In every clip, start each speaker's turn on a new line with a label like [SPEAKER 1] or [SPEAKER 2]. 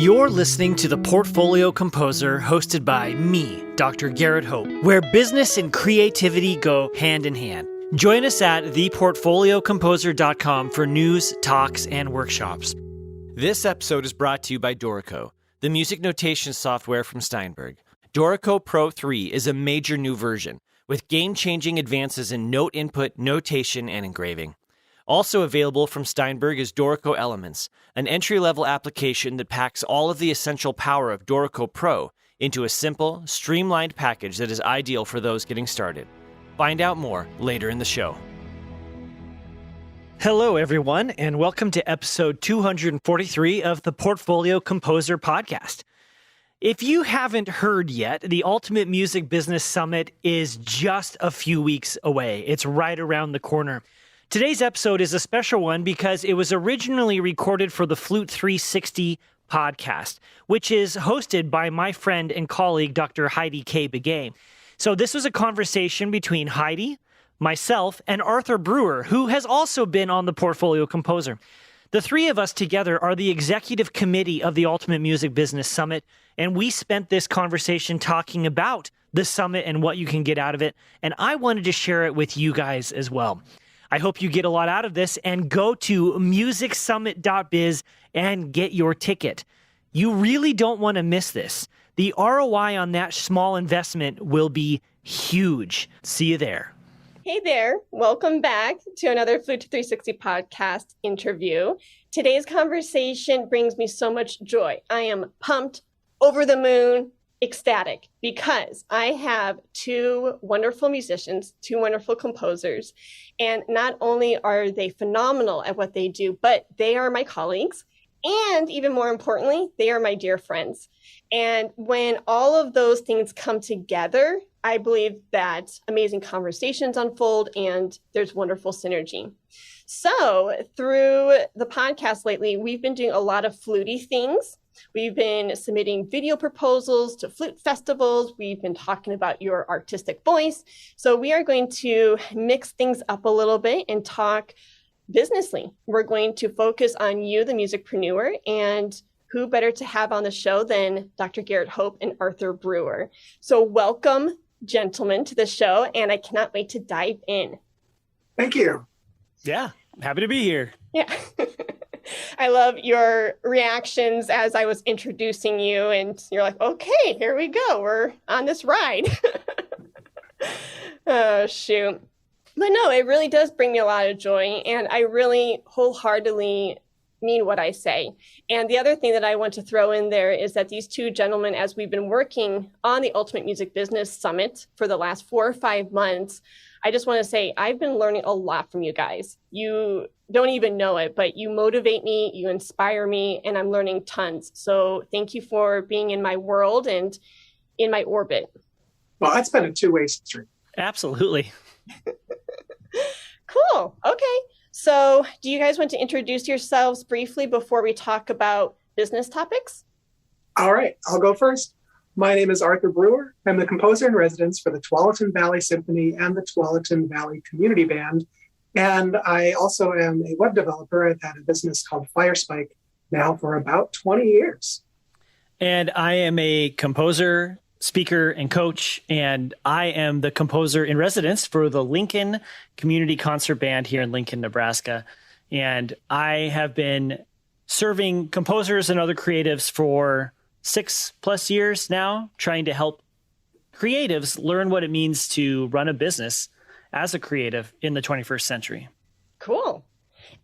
[SPEAKER 1] You're listening to The Portfolio Composer, hosted by me, Dr. Garrett Hope, where business and creativity go hand in hand. Join us at theportfoliocomposer.com for news, talks, and workshops. This episode is brought to you by Dorico, the music notation software from Steinberg. Dorico Pro 3 is a major new version with game-changing advances in note input, notation, and engraving. Also available from Steinberg is Dorico Elements, an entry-level application that packs all of the essential power of Dorico Pro into a simple, streamlined package that is ideal for those getting started. Find out more later in the show. Hello, everyone, and welcome to episode 243 of the Portfolio Composer podcast. If you haven't heard yet, the Ultimate Music Business Summit is just a few weeks away. It's right around the corner. Today's episode is a special one because it was originally recorded for the Flute 360 podcast, which is hosted by my friend and colleague, Dr. Heidi Kay Begay. So this was a conversation between Heidi, myself, and Arthur Brewer, who has also been on the Portfolio Composer. The three of us together are the executive committee of the Ultimate Music Business Summit, and we spent this conversation talking about the summit and what you can get out of it, and I wanted to share it with you guys as well. I hope you get a lot out of this, and go to musicsummit.biz and get your ticket. You really don't want to miss this. The ROI on that small investment will be huge. See you there.
[SPEAKER 2] Hey there. Welcome back to another Flute 360 podcast interview. Today's conversation brings me so much joy. I am pumped, over the moon, ecstatic, because I have two wonderful musicians, two wonderful composers, and not only are they phenomenal at what they do, but they are my colleagues, and even more importantly, they are my dear friends. And when all of those things come together, I believe that amazing conversations unfold and there's wonderful synergy. So through the podcast lately, we've been doing a lot of flutey things. We've been submitting video proposals to flute festivals. We've been talking about your artistic voice. So we are going to mix things up a little bit and talk businessly. We're going to focus on you, the musicpreneur, and who better to have on the show than Dr. Garrett Hope and Arthur Brewer. So welcome, gentlemen, to the show, and I cannot wait to dive in.
[SPEAKER 3] Thank you.
[SPEAKER 1] Yeah, happy to be here.
[SPEAKER 2] Yeah. I love your reactions as I was introducing you, and you're like, okay, here we go. We're on this ride. Oh, shoot. But no, it really does bring me a lot of joy, and I really wholeheartedly mean what I say. And the other thing that I want to throw in there is that these two gentlemen, as we've been working on the Ultimate Music Business Summit for the last 4 or 5 months, I just want to say I've been learning a lot from you guys. You don't even know it, but you motivate me, you inspire me, and I'm learning tons. So thank you for being in my world and in my orbit.
[SPEAKER 3] Well, it's been a two-way street.
[SPEAKER 1] Absolutely.
[SPEAKER 2] Cool. Okay. So do you guys want to introduce yourselves briefly before we talk about business topics?
[SPEAKER 3] All right, I'll go first. My name is Arthur Brewer. I'm the composer in residence for the Tualatin Valley Symphony and the Tualatin Valley Community Band. And I also am a web developer. I've had a business called Firespike now for about 20 years.
[SPEAKER 1] And I am a composer, speaker, and coach, and I am the composer in residence for the Lincoln Community Concert Band here in Lincoln, Nebraska. And I have been serving composers and other creatives for 6+ years now, trying to help creatives learn what it means to run a business as a creative in the 21st century.
[SPEAKER 2] Cool.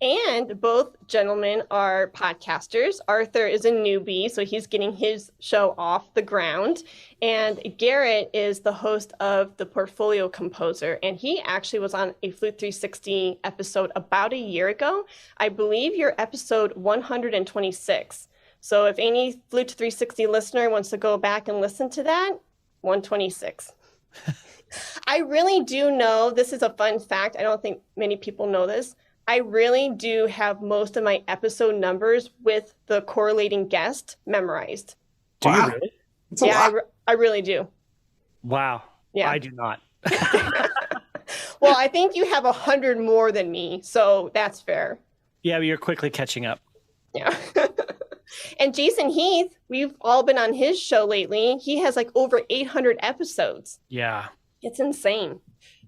[SPEAKER 2] And both gentlemen are podcasters. Arthur is a newbie, so he's getting his show off the ground. And Garrett is the host of the Portfolio Composer, and he actually was on a Flute 360 episode about a year ago. I believe you're episode 126. So if any Flute 360 listener wants to go back and listen to that, 126. I really do know, this is a fun fact, I don't think many people know this, I really do have most of my episode numbers with the correlating guest memorized.
[SPEAKER 1] Do you really?
[SPEAKER 2] Yeah, I really do.
[SPEAKER 1] Wow. Yeah. I do not.
[SPEAKER 2] Well, I think you have 100 more than me, so that's fair.
[SPEAKER 1] Yeah, but you're quickly catching up.
[SPEAKER 2] Yeah. And Jason Heath, we've all been on his show lately. He has like over 800 episodes.
[SPEAKER 1] Yeah.
[SPEAKER 2] It's insane.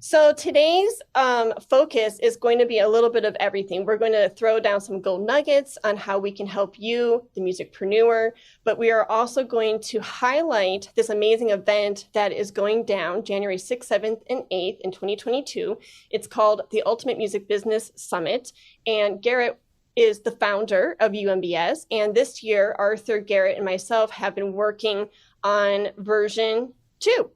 [SPEAKER 2] So today's focus is going to be a little bit of everything. We're going to throw down some gold nuggets on how we can help you, the musicpreneur, but we are also going to highlight this amazing event that is going down January 6th, 7th, and 8th in 2022. It's called the Ultimate Music Business Summit, and Garrett is the founder of UMBS. And this year, Arthur, Garrett, and myself have been working on version 2.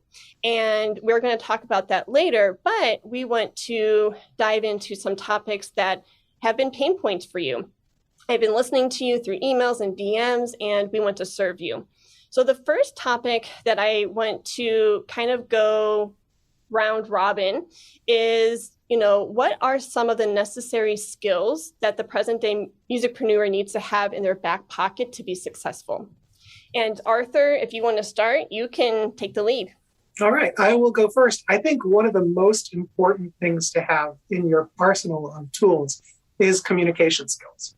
[SPEAKER 2] And we're going to talk about that later, but we want to dive into some topics that have been pain points for you. I've been listening to you through emails and DMs, and we want to serve you. So the first topic that I want to kind of go round robin is, what are some of the necessary skills that the present day musicpreneur needs to have in their back pocket to be successful? And Arthur, if you want to start, you can take the lead.
[SPEAKER 3] All right, I will go first. I think one of the most important things to have in your arsenal of tools is communication skills.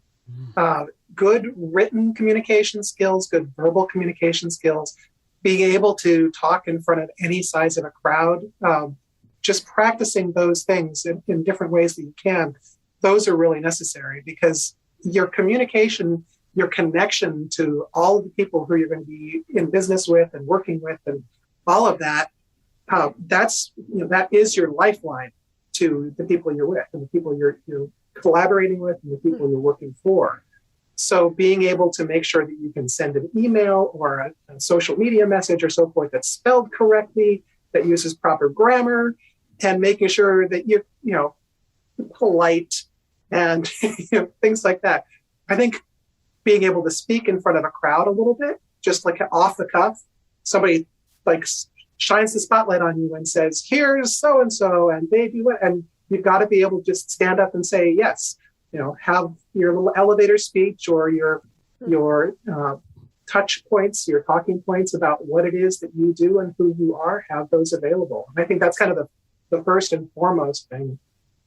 [SPEAKER 3] Good written communication skills, good verbal communication skills, being able to talk in front of any size of a crowd, just practicing those things in different ways that you can, those are really necessary because your communication, your connection to all of the people who you're going to be in business with and working with and all of that, that is your lifeline to the people you're with and the people you're collaborating with and the people you're working for. So being able to make sure that you can send an email or a social media message or so forth that's spelled correctly, that uses proper grammar, and making sure that you're polite and things like that. I think being able to speak in front of a crowd a little bit, just like off the cuff, somebody like shines the spotlight on you and says, here's so-and-so and baby what, and you've got to be able to just stand up and say, yes, have your little elevator speech or your touch points, your talking points about what it is that you do and who you are, have those available. And I think that's kind of the first and foremost thing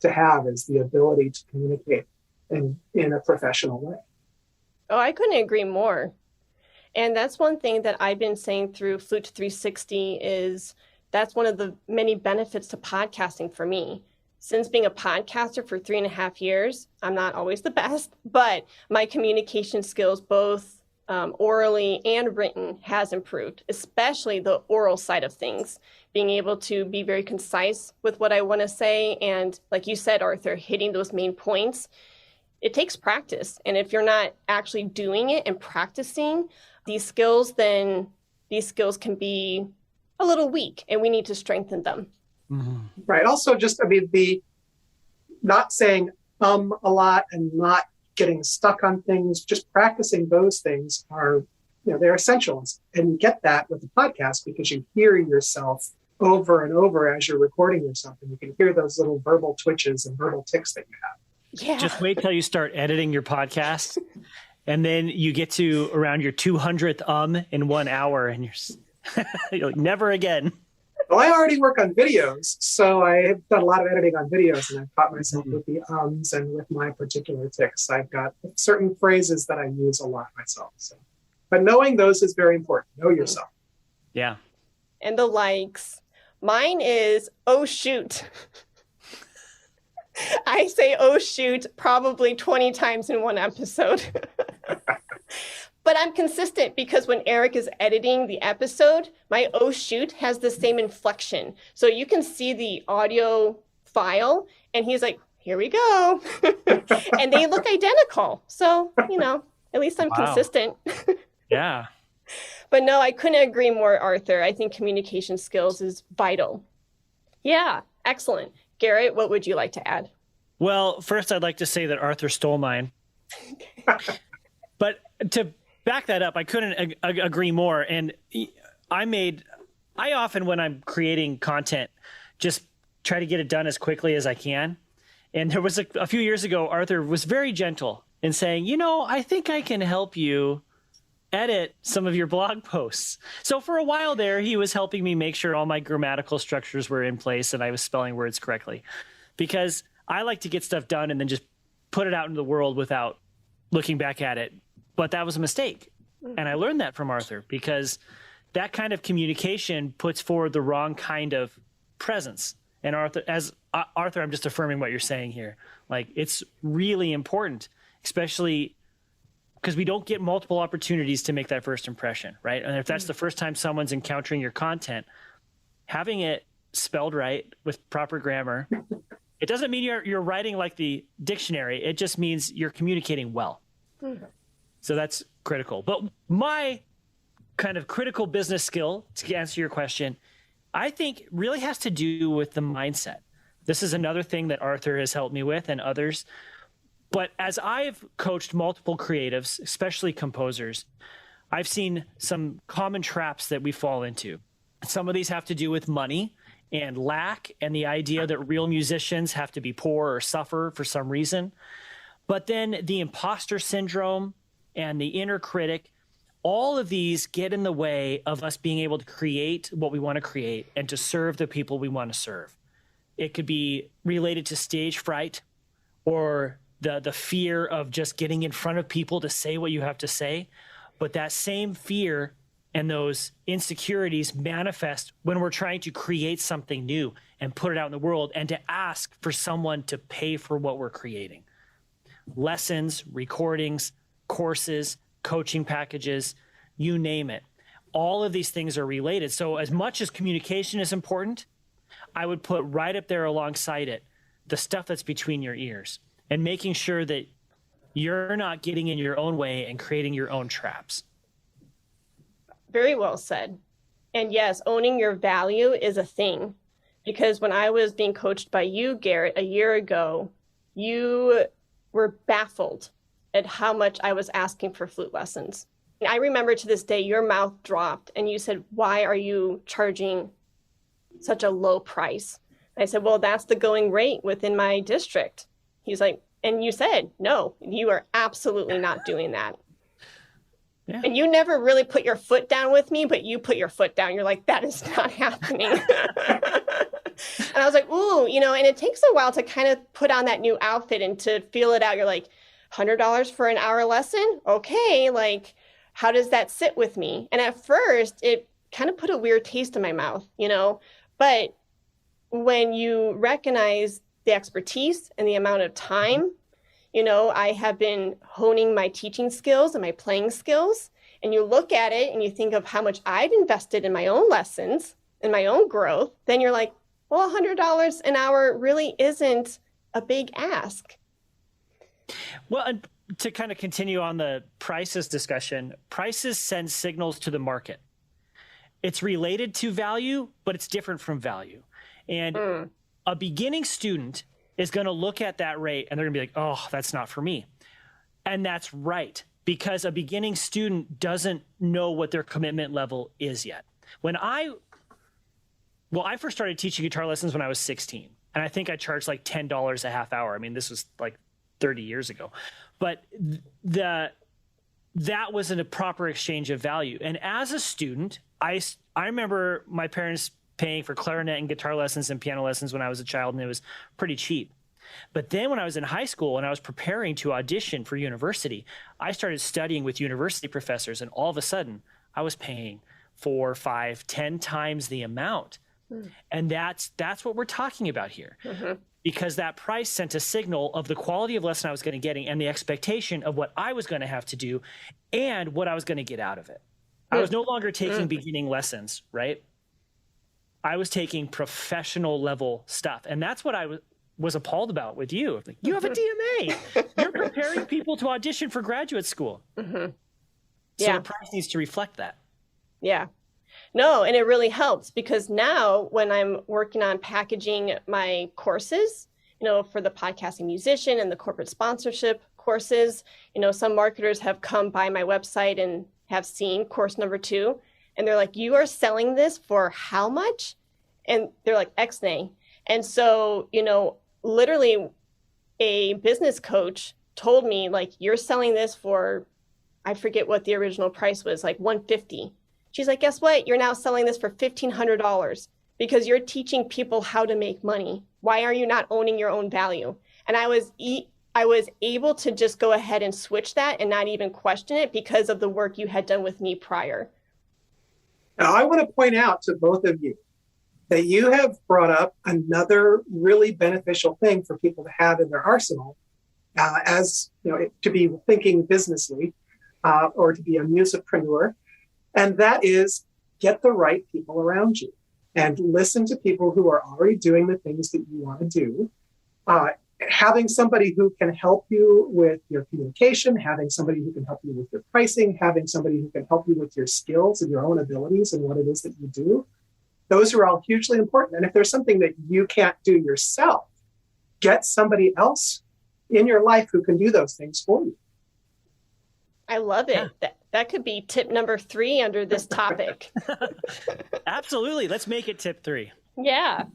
[SPEAKER 3] to have is the ability to communicate in a professional way.
[SPEAKER 2] Oh, I couldn't agree more. And that's one thing that I've been saying through Flute 360 is that's one of the many benefits to podcasting for me. Since being a podcaster for 3.5 years, I'm not always the best, but my communication skills, both orally and written, has improved, especially the oral side of things, being able to be very concise with what I want to say. And like you said, Arthur, hitting those main points, it takes practice. And if you're not actually doing it and practicing these skills, then these skills can be a little weak and we need to strengthen them.
[SPEAKER 3] Mm-hmm. Right. Also, the not saying a lot and not getting stuck on things, just practicing those things are, they're essentials. And you get that with the podcast because you hear yourself over and over as you're recording yourself. And you can hear those little verbal twitches and verbal tics that you have.
[SPEAKER 2] Yeah.
[SPEAKER 1] Just wait till you start editing your podcast. And then you get to around your 200th in 1 hour and you're like, never again.
[SPEAKER 3] Well, I already work on videos, so I have done a lot of editing on videos, and I've caught myself with the and with my particular tics. I've got certain phrases that I use a lot myself. So, but knowing those is very important. Know yourself.
[SPEAKER 1] Yeah.
[SPEAKER 2] And the likes. Mine is, oh, shoot. I say, oh, shoot, probably 20 times in one episode. But I'm consistent because when Eric is editing the episode, my oh shoot has the same inflection. So you can see the audio file and he's like, here we go. And they look identical. So, at least I'm consistent.
[SPEAKER 1] Yeah.
[SPEAKER 2] But no, I couldn't agree more, Arthur. I think communication skills is vital. Yeah, excellent. Garrett, what would you like to add?
[SPEAKER 1] Well, first I'd like to say that Arthur stole mine. But to back that up, I couldn't agree more. And I often, when I'm creating content, just try to get it done as quickly as I can. And there was a few years ago, Arthur was very gentle in saying, I think I can help you edit some of your blog posts. So for a while there, he was helping me make sure all my grammatical structures were in place and I was spelling words correctly. Because I like to get stuff done and then just put it out into the world without looking back at it But that was a mistake. And I learned that from Arthur, because that kind of communication puts forward the wrong kind of presence. And Arthur, I'm just affirming what you're saying here. Like, it's really important, especially because we don't get multiple opportunities to make that first impression, right? And if that's the first time someone's encountering your content, having it spelled right with proper grammar, it doesn't mean you're writing like the dictionary. It just means you're communicating well. So that's critical. But my kind of critical business skill, to answer your question, I think really has to do with the mindset. This is another thing that Arthur has helped me with, and others. But as I've coached multiple creatives, especially composers, I've seen some common traps that we fall into. Some of these have to do with money and lack, and the idea that real musicians have to be poor or suffer for some reason. But then the imposter syndrome and the inner critic, all of these get in the way of us being able to create what we want to create and to serve the people we want to serve. It could be related to stage fright, or the fear of just getting in front of people to say what you have to say. But that same fear and those insecurities manifest when we're trying to create something new and put it out in the world, and to ask for someone to pay for what we're creating. Lessons, recordings, courses, coaching packages, you name it. All of these things are related. So as much as communication is important, I would put right up there alongside it the stuff that's between your ears, and making sure that you're not getting in your own way and creating your own traps.
[SPEAKER 2] Very well said. And yes, owning your value is a thing. Because when I was being coached by you, Garrett, a year ago, you were baffled at how much I was asking for flute lessons. I remember to this day, your mouth dropped and you said, "Why are you charging such a low price?" And I said, "Well, that's the going rate within my district." He's like, and you said, "No, you are absolutely not doing that." Yeah. And you never really put your foot down with me, but you put your foot down. You're like, "That is not happening." And I was like, ooh, and it takes a while to kind of put on that new outfit and to feel it out. You're like, $100 for an hour lesson? Okay, like, how does that sit with me? And at first, it kind of put a weird taste in my mouth, But when you recognize the expertise and the amount of time, I have been honing my teaching skills and my playing skills. And you look at it and you think of how much I've invested in my own lessons and my own growth, then you're like, well, $100 an hour really isn't a big ask.
[SPEAKER 1] Well, and to kind of continue on the prices discussion, prices send signals to the market. It's related to value, but it's different from value. And a beginning student is going to look at that rate and they're going to be like, "Oh, that's not for me." And that's right, because a beginning student doesn't know what their commitment level is yet. I first started teaching guitar lessons when I was 16, and I think I charged like $10 a half hour. I mean, this was like 30 years ago, but that wasn't a proper exchange of value. And as a student, I remember my parents paying for clarinet and guitar lessons and piano lessons when I was a child, and it was pretty cheap. But then when I was in high school and I was preparing to audition for university, I started studying with university professors, and all of a sudden I was paying 4, 5, 10 times the amount. And that's what we're talking about here. Because that price sent a signal of the quality of lesson I was going to get and the expectation of what I was going to have to do and what I was going to get out of it. I was no longer taking beginning lessons, right? I was taking professional level stuff. And that's what I was appalled about with you. Like, you have a DMA. You're preparing people to audition for graduate school. So the price needs to reflect that.
[SPEAKER 2] Yeah. No, and it really helps, because now when I'm working on packaging my courses, for the podcasting musician and the corporate sponsorship courses, some marketers have come by my website and have seen course number 2, and they're like, "You are selling this for how much?" And they're like, "Xnay." And so, literally a business coach told me, like, "You're selling this for," I forget what the original price was, like $150. She's like, "Guess what? You're now selling this for $1,500 because you're teaching people how to make money. Why are you not owning your own value?" And I was I was able to just go ahead and switch that and not even question it because of the work you had done with me prior.
[SPEAKER 3] Now, I want to point out to both of you that you have brought up another really beneficial thing for people to have in their arsenal, as you know, to be thinking businessly, or to be a musicpreneur, and that is get the right people around you and listen to people who are already doing the things that you want to do. Having somebody who can help you with your communication, having somebody who can help you with your pricing, having somebody who can help you with your skills and your own abilities and what it is that you do. Those are all hugely important. And if there's something that you can't do yourself, get somebody else in your life who can do those things for you.
[SPEAKER 2] I love it. Yeah. That could be tip number 3 under this topic.
[SPEAKER 1] Absolutely. Let's make it tip 3.
[SPEAKER 2] Yeah.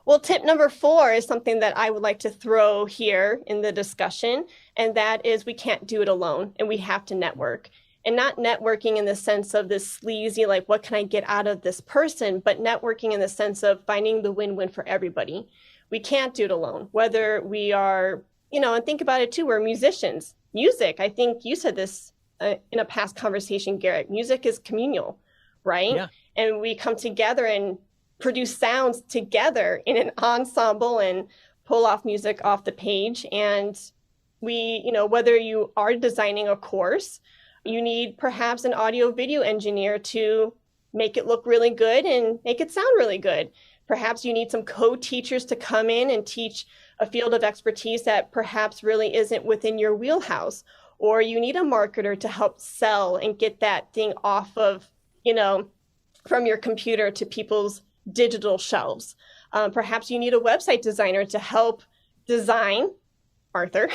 [SPEAKER 2] Well, tip number 4 is something that I would like to throw here in the discussion, and that is we can't do it alone, and we have to network. And not networking in the sense of this sleazy, like, what can I get out of this person, but networking in the sense of finding the win-win for everybody. We can't do it alone, whether we are, and think about it too, we're musicians. Music, I think you said this in a past conversation, Garrett, music is communal, right?
[SPEAKER 1] Yeah.
[SPEAKER 2] And we come together and produce sounds together in an ensemble and pull off music off the page. And we, whether you are designing a course, you need perhaps an audio video engineer to make it look really good and make it sound really good. Perhaps you need some co-teachers to come in and teach a field of expertise that perhaps really isn't within your wheelhouse. Or you need a marketer to help sell and get that thing off of, from your computer to people's digital shelves. Perhaps you need a website designer to help design, Arthur,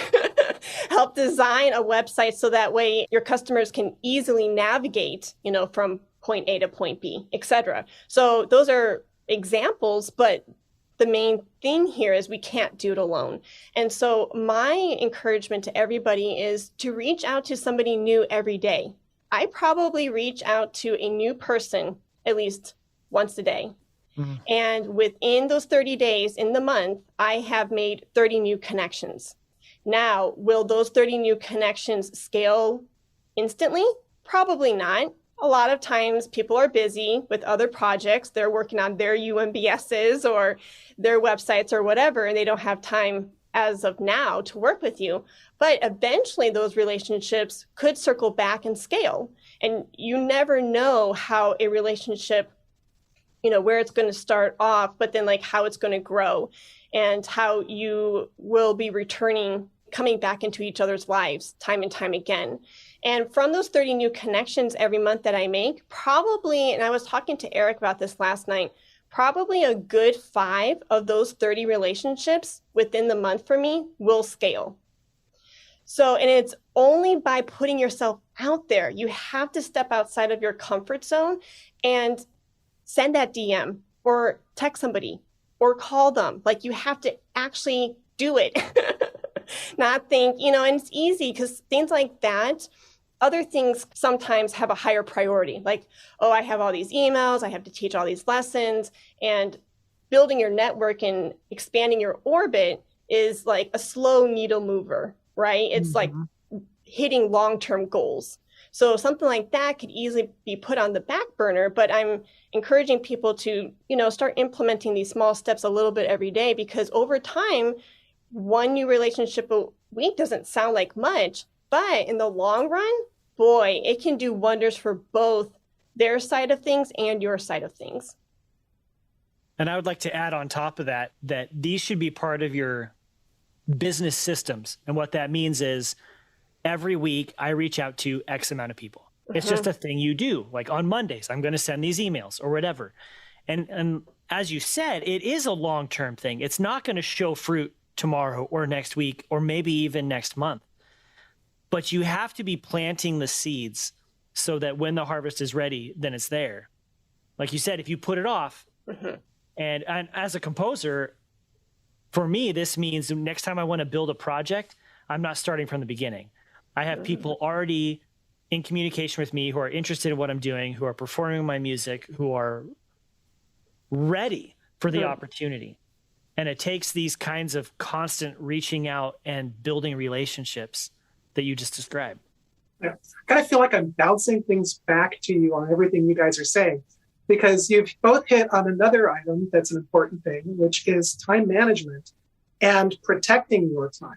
[SPEAKER 2] help design a website so that way your customers can easily navigate, from point A to point B, etc. So those are examples, but the main thing here is we can't do it alone. And so my encouragement to everybody is to reach out to somebody new every day. I probably reach out to a new person at least once a day. Mm-hmm. And within those 30 days in the month, I have made 30 new connections. Now, will those 30 new connections scale instantly? Probably not. A lot of times people are busy with other projects. They're working on their UMBSs or their websites or whatever, and they don't have time as of now to work with you. But eventually those relationships could circle back and scale. And you never know how a relationship, where it's going to start off, but then like how it's going to grow and how you will be coming back into each other's lives time and time again. And from those 30 new connections every month that I make, probably, and I was talking to Eric about this last night, probably a good 5 of those 30 relationships within the month for me will scale. So, and it's only by putting yourself out there. You have to step outside of your comfort zone and send that DM or text somebody or call them. Like, you have to actually do it. Not think, and it's easy because things like that, other things sometimes have a higher priority. Like, oh, I have all these emails, I have to teach all these lessons, and building your network and expanding your orbit is like a slow needle mover, right? It's like hitting long-term goals. So something like that could easily be put on the back burner, but I'm encouraging people to, start implementing these small steps a little bit every day, because over time, one new relationship a week doesn't sound like much, but in the long run, boy, it can do wonders for both their side of things and your side of things.
[SPEAKER 1] And I would like to add on top of that these should be part of your business systems. And what that means is every week I reach out to X amount of people. It's just a thing you do. Like on Mondays, I'm going to send these emails or whatever. And as you said, it is a long-term thing. It's not going to show fruit tomorrow or next week or maybe even next month. But you have to be planting the seeds so that when the harvest is ready, then it's there. Like you said, if you put it off, and as a composer, for me, this means next time I want to build a project, I'm not starting from the beginning. I have people already in communication with me who are interested in what I'm doing, who are performing my music, who are ready for the opportunity. And it takes these kinds of constant reaching out and building relationships that you just described.
[SPEAKER 3] Yeah. I kind of feel like I'm bouncing things back to you on everything you guys are saying, because you've both hit on another item that's an important thing, which is time management and protecting your time.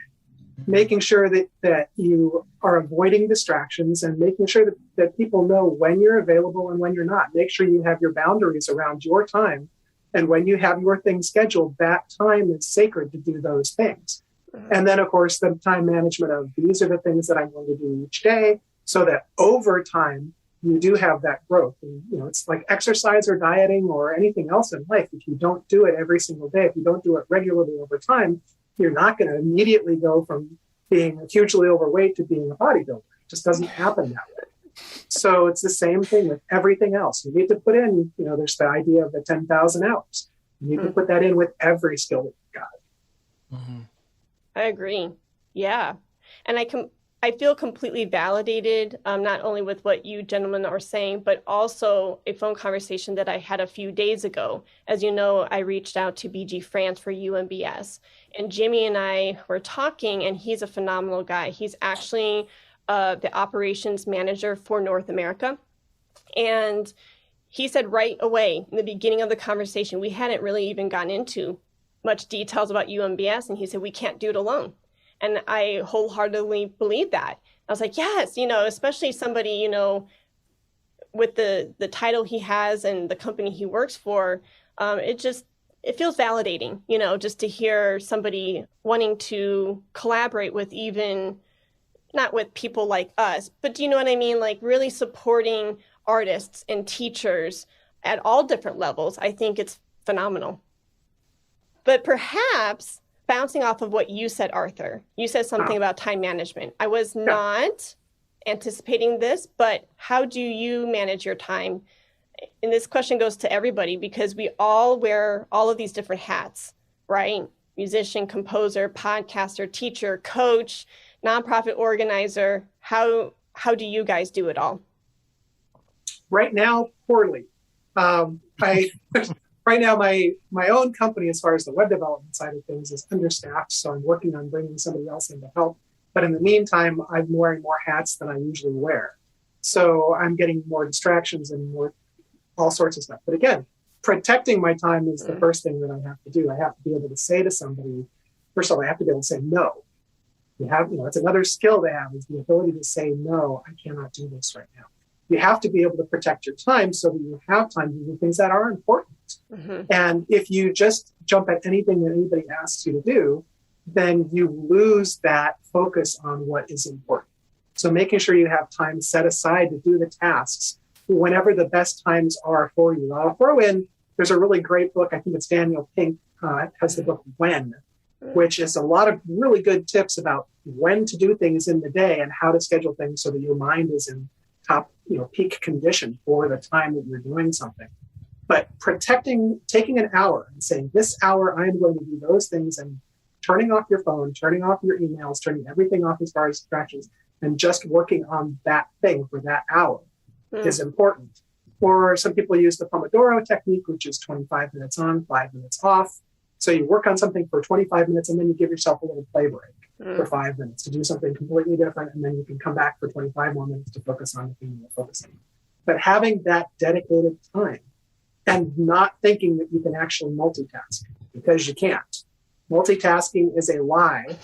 [SPEAKER 3] Making sure that you are avoiding distractions and making sure that people know when you're available and when you're not. Make sure you have your boundaries around your time. And when you have your things scheduled, that time is sacred to do those things. And then, of course, the time management of these are the things that I'm going to do each day, so that over time, you do have that growth. And, it's like exercise or dieting or anything else in life. If you don't do it every single day, if you don't do it regularly over time, you're not going to immediately go from being hugely overweight to being a bodybuilder. It just doesn't happen that way. So it's the same thing with everything else. You need to put in, there's the idea of the 10,000 hours. You need to put that in with every skill that you've got.
[SPEAKER 2] Mm-hmm. I agree. Yeah. And I feel completely validated, not only with what you gentlemen are saying, but also a phone conversation that I had a few days ago. As you know, I reached out to BG France for UMBS, and Jimmy and I were talking, and he's a phenomenal guy. He's actually the operations manager for North America. And he said right away in the beginning of the conversation, we hadn't really even gotten into much details about UMBS. And he said, we can't do it alone. And I wholeheartedly believe that. I was like, yes, especially somebody, with the title he has and the company he works for, it feels validating, just to hear somebody wanting to collaborate with, even not with people like us, but do you know what I mean? Like really supporting artists and teachers at all different levels. I think it's phenomenal. But perhaps bouncing off of what you said, Arthur, you said something about time management. I was not anticipating this, but how do you manage your time? And this question goes to everybody, because we all wear all of these different hats, right? Musician, composer, podcaster, teacher, coach, nonprofit organizer. How do you guys do it all?
[SPEAKER 3] Right now, poorly. Right now, my own company, as far as the web development side of things, is understaffed. So I'm working on bringing somebody else in to help. But in the meantime, I'm wearing more hats than I usually wear. So I'm getting more distractions and more all sorts of stuff. But again, protecting my time is the first thing that I have to do. I have to be able to say to somebody, first of all, I have to be able to say no. It's another skill to have, is the ability to say, no, I cannot do this right now. You have to be able to protect your time so that you have time to do things that are important. Mm-hmm. And if you just jump at anything that anybody asks you to do, then you lose that focus on what is important. So making sure you have time set aside to do the tasks whenever the best times are for you. I'll throw in, there's a really great book, I think it's Daniel Pink, has the book When, which is a lot of really good tips about when to do things in the day and how to schedule things so that your mind is in top, peak condition for the time that you're doing something. But taking an hour and saying, this hour I'm going to do those things, and turning off your phone, turning off your emails, turning everything off as far as distractions, and just working on that thing for that hour is important. Or some people use the Pomodoro technique, which is 25 minutes on, 5 minutes off. So you work on something for 25 minutes and then you give yourself a little play break for 5 minutes to do something completely different. And then you can come back for 25 more minutes to focus on the thing you're focusing on. But having that dedicated time and not thinking that you can actually multitask, because you can't. Multitasking is a lie.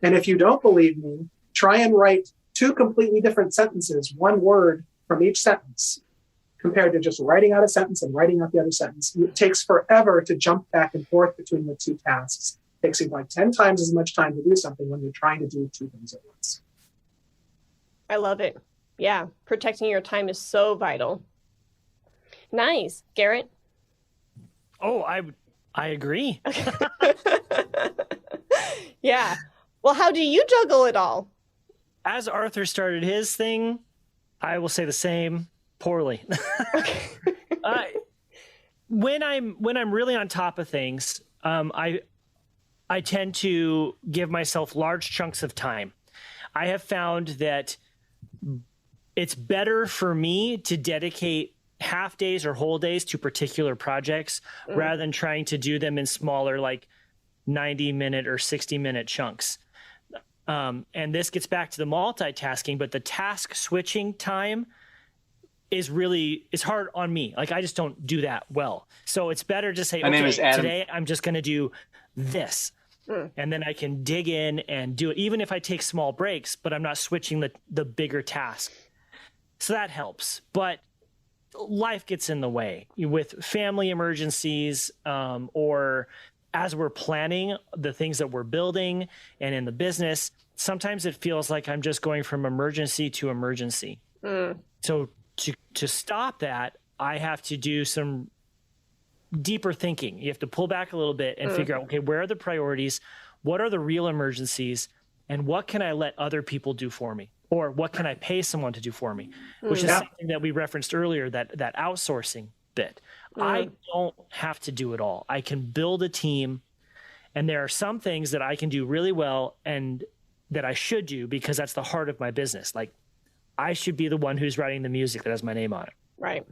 [SPEAKER 3] And if you don't believe me, try and write 2 completely different sentences, 1 word from each sentence, compared to just writing out a sentence and writing out the other sentence. It takes forever to jump back and forth between the 2 tasks. It takes you like 10 times as much time to do something when you're trying to do 2 things at once.
[SPEAKER 2] I love it. Yeah, protecting your time is so vital. Nice. Garrett?
[SPEAKER 1] Oh, I agree.
[SPEAKER 2] Yeah. Well, how do you juggle it all?
[SPEAKER 1] As Arthur started his thing, I will say the same. Poorly. When I'm really on top of things, I tend to give myself large chunks of time. I have found that it's better for me to dedicate half days or whole days to particular projects rather than trying to do them in smaller, like 90-minute or 60-minute chunks. And this gets back to the multitasking, but the task switching time is hard on me. Like, I just don't do that well. So it's better to say, okay, today I'm just going to do this. And then I can dig in and do it, even if I take small breaks, but I'm not switching the bigger task. So that helps. But life gets in the way with family emergencies, or as we're planning the things that we're building and in the business. Sometimes it feels like I'm just going from emergency to emergency. So to stop that, I have to do some deeper thinking. You have to pull back a little bit and figure out, okay, where are the priorities? What are the real emergencies? And what can I let other people do for me? Or what can I pay someone to do for me? Which is something that we referenced earlier, that outsourcing bit. I don't have to do it all. I can build a team, and there are some things that I can do really well and that I should do because that's the heart of my business. Like, I should be the one who's writing the music that has my name on it.
[SPEAKER 2] Right.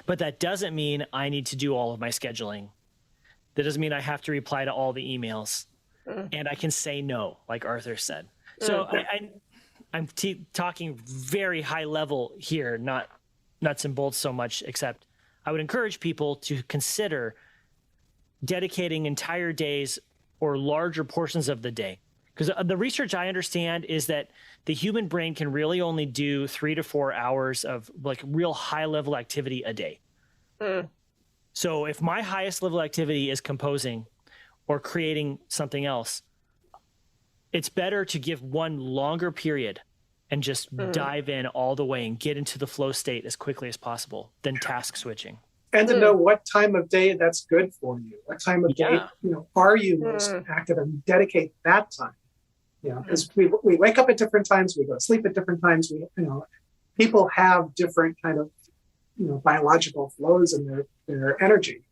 [SPEAKER 1] But that doesn't mean I need to do all of my scheduling. That doesn't mean I have to reply to all the emails. And I can say no, like Arthur said. So I'm talking very high level here, not nuts and bolts so much, except I would encourage people to consider dedicating entire days or larger portions of the day. Because the research I understand is that the human brain can really only do 3 to 4 hours of like real high level activity a day. So if my highest level activity is composing or creating something else, it's better to give one longer period and just dive in all the way and get into the flow state as quickly as possible than task switching.
[SPEAKER 3] And to know what time of day that's good for you. What time of day, are you most active, and dedicate that time. Because we wake up at different times, we go to sleep at different times. People have different kind of, biological flows in their energy.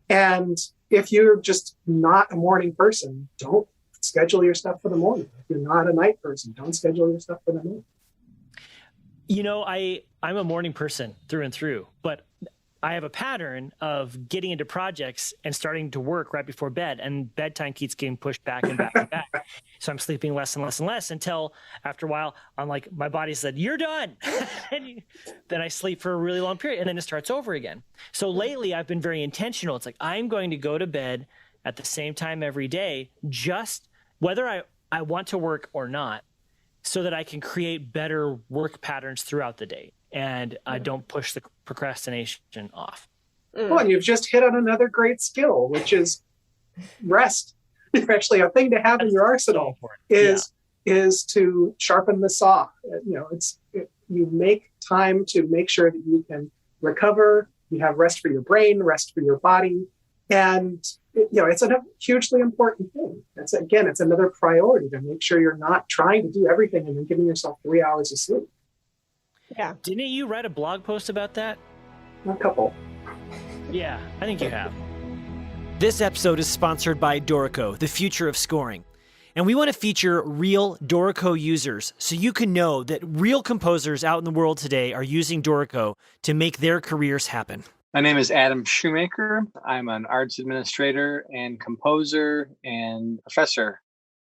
[SPEAKER 3] And if you're just not a morning person, don't schedule your stuff for the morning. If you're not a night person, don't schedule your stuff for the night.
[SPEAKER 1] I'm a morning person through and through, but I have a pattern of getting into projects and starting to work right before bed, and bedtime keeps getting pushed back and back and back. So I'm sleeping less and less and less until after a while, I'm like, my body said, you're done. Then I sleep for a really long period, and then it starts over again. So lately I've been very intentional. It's like, I'm going to go to bed at the same time every day, just whether I want to work or not, so that I can create better work patterns throughout the day. And I don't push the procrastination off.
[SPEAKER 3] Well, and you've just hit on another great skill, which is rest. Actually, a thing to have in your arsenal is to sharpen the saw. You make time to make sure that you can recover. You have rest for your brain, rest for your body, and it's a hugely important thing. It's another priority to make sure you're not trying to do everything and then giving yourself 3 hours of sleep.
[SPEAKER 2] Yeah.
[SPEAKER 1] Didn't you write a blog post about that?
[SPEAKER 3] A couple.
[SPEAKER 1] Yeah, I think you have.
[SPEAKER 4] This episode is sponsored by Dorico, the future of scoring. And we want to feature real Dorico users so you can know that real composers out in the world today are using Dorico to make their careers happen.
[SPEAKER 5] My name is Adam Shoemaker. I'm an arts administrator and composer and professor.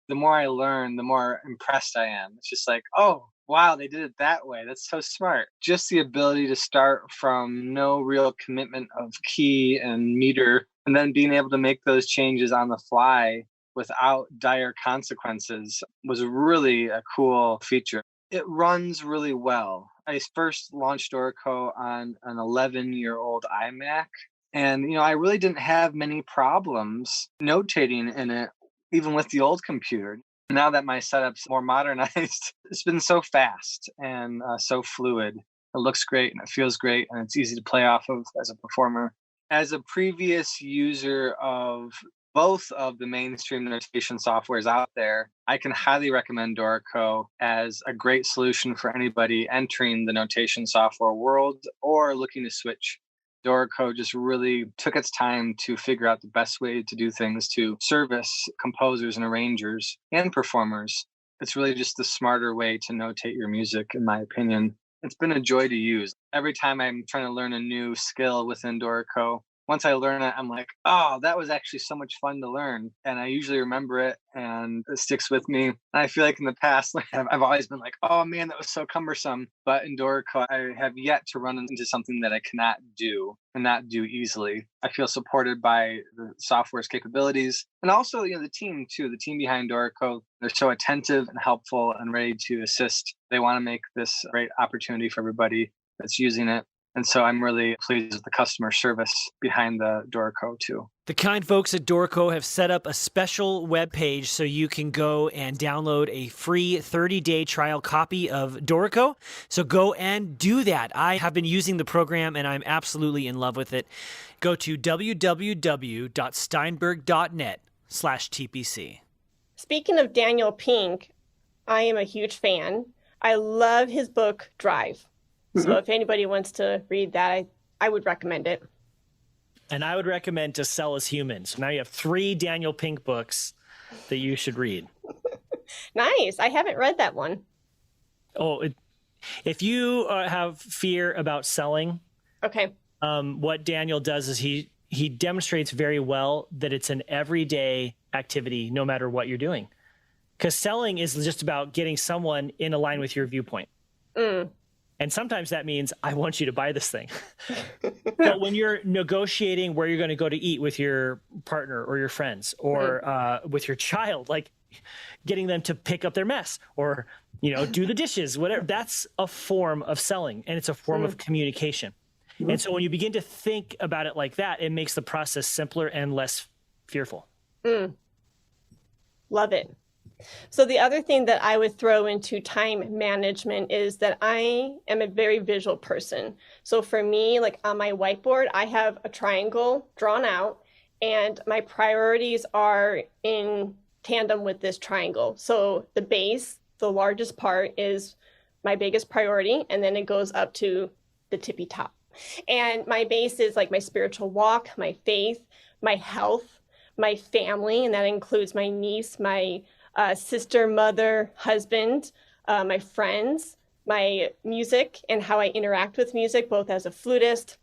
[SPEAKER 5] The more I learn, the more impressed I am. It's just like, oh, wow, they did it that way. That's so smart. Just the ability to start from no real commitment of key and meter, and then being able to make those changes on the fly without dire consequences was really a cool feature. It runs really well. I first launched Dorico on an 11-year-old iMac, and I really didn't have many problems notating in it, even with the old computer. Now that my setup's more modernized, it's been so fast and so fluid. It looks great and it feels great, and it's easy to play off of as a performer. As a previous user of both of the mainstream notation softwares out there, I can highly recommend Dorico as a great solution for anybody entering the notation software world or looking to switch. Dorico just really took its time to figure out the best way to do things to service composers and arrangers and performers. It's really just the smarter way to notate your music, in my opinion. It's been a joy to use. Every time I'm trying to learn a new skill within Dorico, once I learn it, I'm like, oh, that was actually so much fun to learn. And I usually remember it and it sticks with me. And I feel like in the past, like, I've always been like, oh man, that was so cumbersome. But in Dorico, I have yet to run into something that I cannot do and not do easily. I feel supported by the software's capabilities and also, the team too, the team behind Dorico. They're so attentive and helpful and ready to assist. They want to make this a great opportunity for everybody that's using it. And so I'm really pleased with the customer service behind the Dorico too.
[SPEAKER 4] The kind folks at Dorico have set up a special web page so you can go and download a free 30-day trial copy of Dorico. So go and do that. I have been using the program and I'm absolutely in love with it. Go to www.steinberg.net/TPC.
[SPEAKER 2] Speaking of Daniel Pink, I am a huge fan. I love his book, Drive. So if anybody wants to read that, I would recommend it.
[SPEAKER 1] And I would recommend To Sell as Humans. Now you have 3 Daniel Pink books that you should read.
[SPEAKER 2] Nice. I haven't read that one.
[SPEAKER 1] Oh, if you have fear about selling,
[SPEAKER 2] okay.
[SPEAKER 1] What Daniel does is he demonstrates very well that it's an everyday activity, no matter what you're doing. Because selling is just about getting someone in line with your viewpoint. And sometimes that means I want you to buy this thing. But when you're negotiating where you're going to go to eat with your partner or your friends or with your child, like getting them to pick up their mess or, do the dishes, whatever, that's a form of selling and it's a form of communication. And so when you begin to think about it like that, it makes the process simpler and less fearful.
[SPEAKER 2] Love it. So the other thing that I would throw into time management is that I am a very visual person. So for me, like on my whiteboard, I have a triangle drawn out and my priorities are in tandem with this triangle. So the base, the largest part, is my biggest priority, and then it goes up to the tippy top. And my base is like my spiritual walk, my faith, my health, my family, and that includes my niece, my sister, mother, husband, my friends, my music, and how I interact with music, both as a flutist,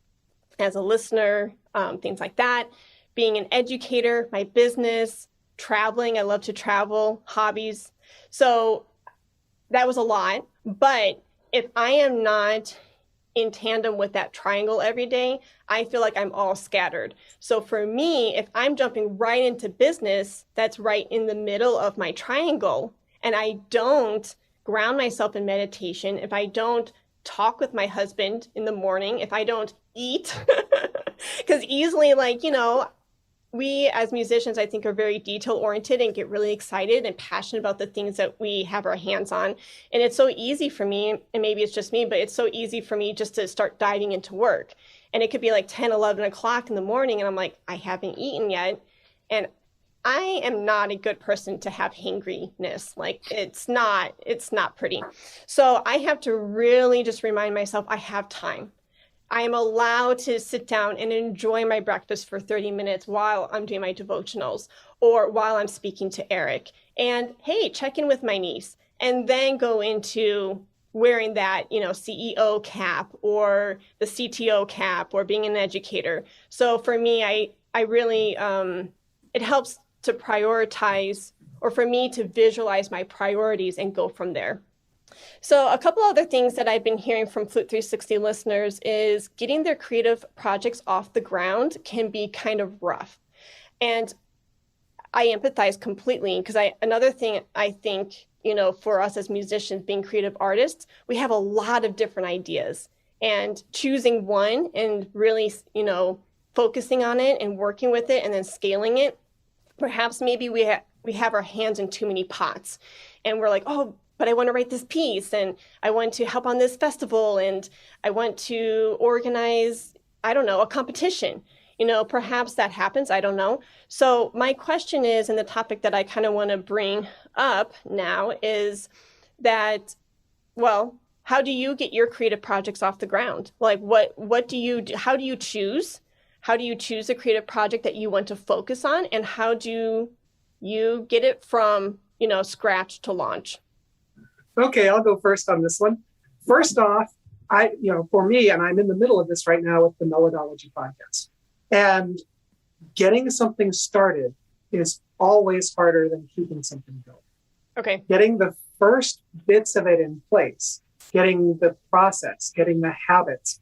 [SPEAKER 2] as a listener, things like that. Being an educator, my business, traveling. I love to travel, hobbies. So that was a lot. But if I am not in tandem with that triangle every day, I feel like I'm all scattered. So for me, if I'm jumping right into business, that's right in the middle of my triangle, and I don't ground myself in meditation, if I don't talk with my husband in the morning, if I don't eat, because easily, we as musicians, I think, are very detail oriented and get really excited and passionate about the things that we have our hands on. And it's so easy for me, and maybe it's just me, but it's so easy for me just to start diving into work. And it could be like 10, 11 o'clock in the morning, and I'm like, I haven't eaten yet. And I am not a good person to have hangriness. Like it's not pretty. So I have to really just remind myself I have time. I am allowed to sit down and enjoy my breakfast for 30 minutes while I'm doing my devotionals or while I'm speaking to Eric. And hey, check in with my niece and then go into wearing that, CEO cap or the CTO cap or being an educator. So for me, I really, it helps to prioritize, or for me to visualize my priorities and go from there. So a couple other things that I've been hearing from Flute 360 listeners is getting their creative projects off the ground can be kind of rough. And I empathize completely because another thing I think, for us as musicians being creative artists, we have a lot of different ideas, and choosing one and really, focusing on it and working with it and then scaling it. Perhaps maybe we have our hands in too many pots and we're like, oh, but I want to write this piece and I want to help on this festival and I want to organize, a competition. Perhaps that happens. I don't know. So my question is, and the topic that I kind of want to bring up now is that, well, how do you get your creative projects off the ground? Like what do you do? How do you choose? How do you choose a creative project that you want to focus on? And how do you get it from, scratch to launch?
[SPEAKER 3] Okay, I'll go first on this one. First off, for me, and I'm in the middle of this right now with the Melodology podcast. And getting something started is always harder than keeping something going.
[SPEAKER 2] Okay.
[SPEAKER 3] Getting the first bits of it in place, getting the process, getting the habits,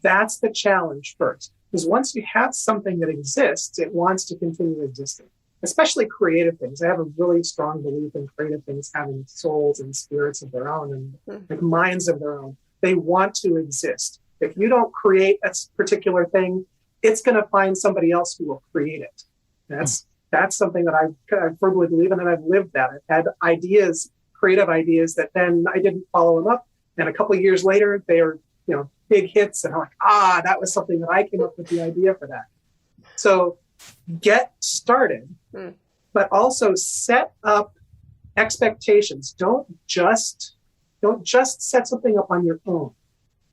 [SPEAKER 3] that's the challenge first. Because once you have something that exists, it wants to continue existing, especially creative things. I have a really strong belief in creative things having souls and spirits of their own and like minds of their own. They want to exist. If you don't create a particular thing, it's going to find somebody else who will create it. That's something that I firmly believe in, and I've lived that. I've had ideas, creative ideas that then I didn't follow them up. And a couple of years later, they are, big hits. And I'm like, that was something that I came up with the idea for that. So get started, but also set up expectations. Don't just set something up on your own.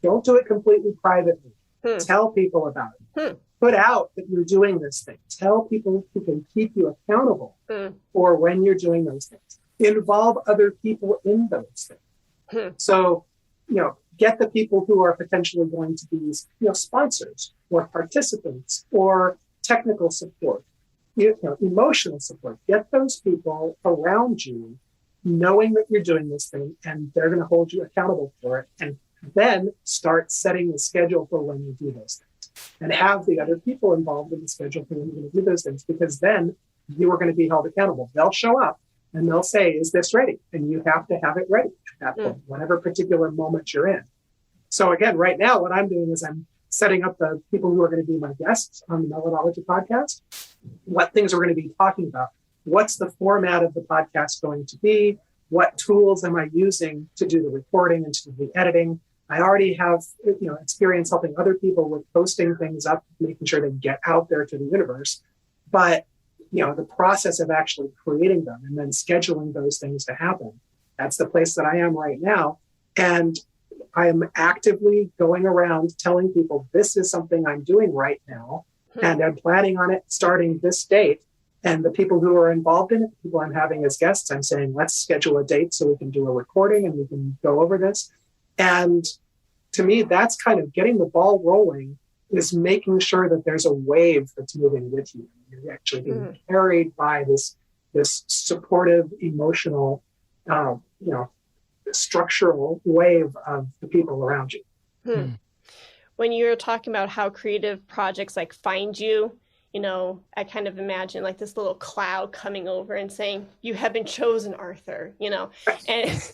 [SPEAKER 3] Don't do it completely privately. Tell people about it. Put out that you're doing this thing. Tell people who can keep you accountable for when you're doing those things. Involve other people in those things. So, get the people who are potentially going to be, sponsors or participants or technical support, emotional support. Get those people around you knowing that you're doing this thing, and they're going to hold you accountable for it. And then start setting the schedule for when you do those things, and have the other people involved in the schedule for when you're going to do those things, because then you are going to be held accountable. They'll show up and they'll say, is this ready? And you have to have it ready at that point, whatever particular moment you're in. So again, right now, what I'm doing is I'm setting up the people who are going to be my guests on the Melodology podcast, what things we're going to be talking about. What's the format of the podcast going to be? What tools am I using to do the recording and to do the editing? I already have, experience helping other people with posting things up, making sure they get out there to the universe. But, the process of actually creating them and then scheduling those things to happen, that's the place that I am right now. And I am actively going around telling people, this is something I'm doing right now, and I'm planning on it starting this date. And the people who are involved in it, the people I'm having as guests, I'm saying, let's schedule a date so we can do a recording and we can go over this. And to me, that's kind of getting the ball rolling, is making sure that there's a wave that's moving with you. You're actually being carried by this supportive, emotional, structural wave of the people around you.
[SPEAKER 2] When you're talking about how creative projects like find you, I kind of imagine like this little cloud coming over and saying, you have been chosen, Arthur, and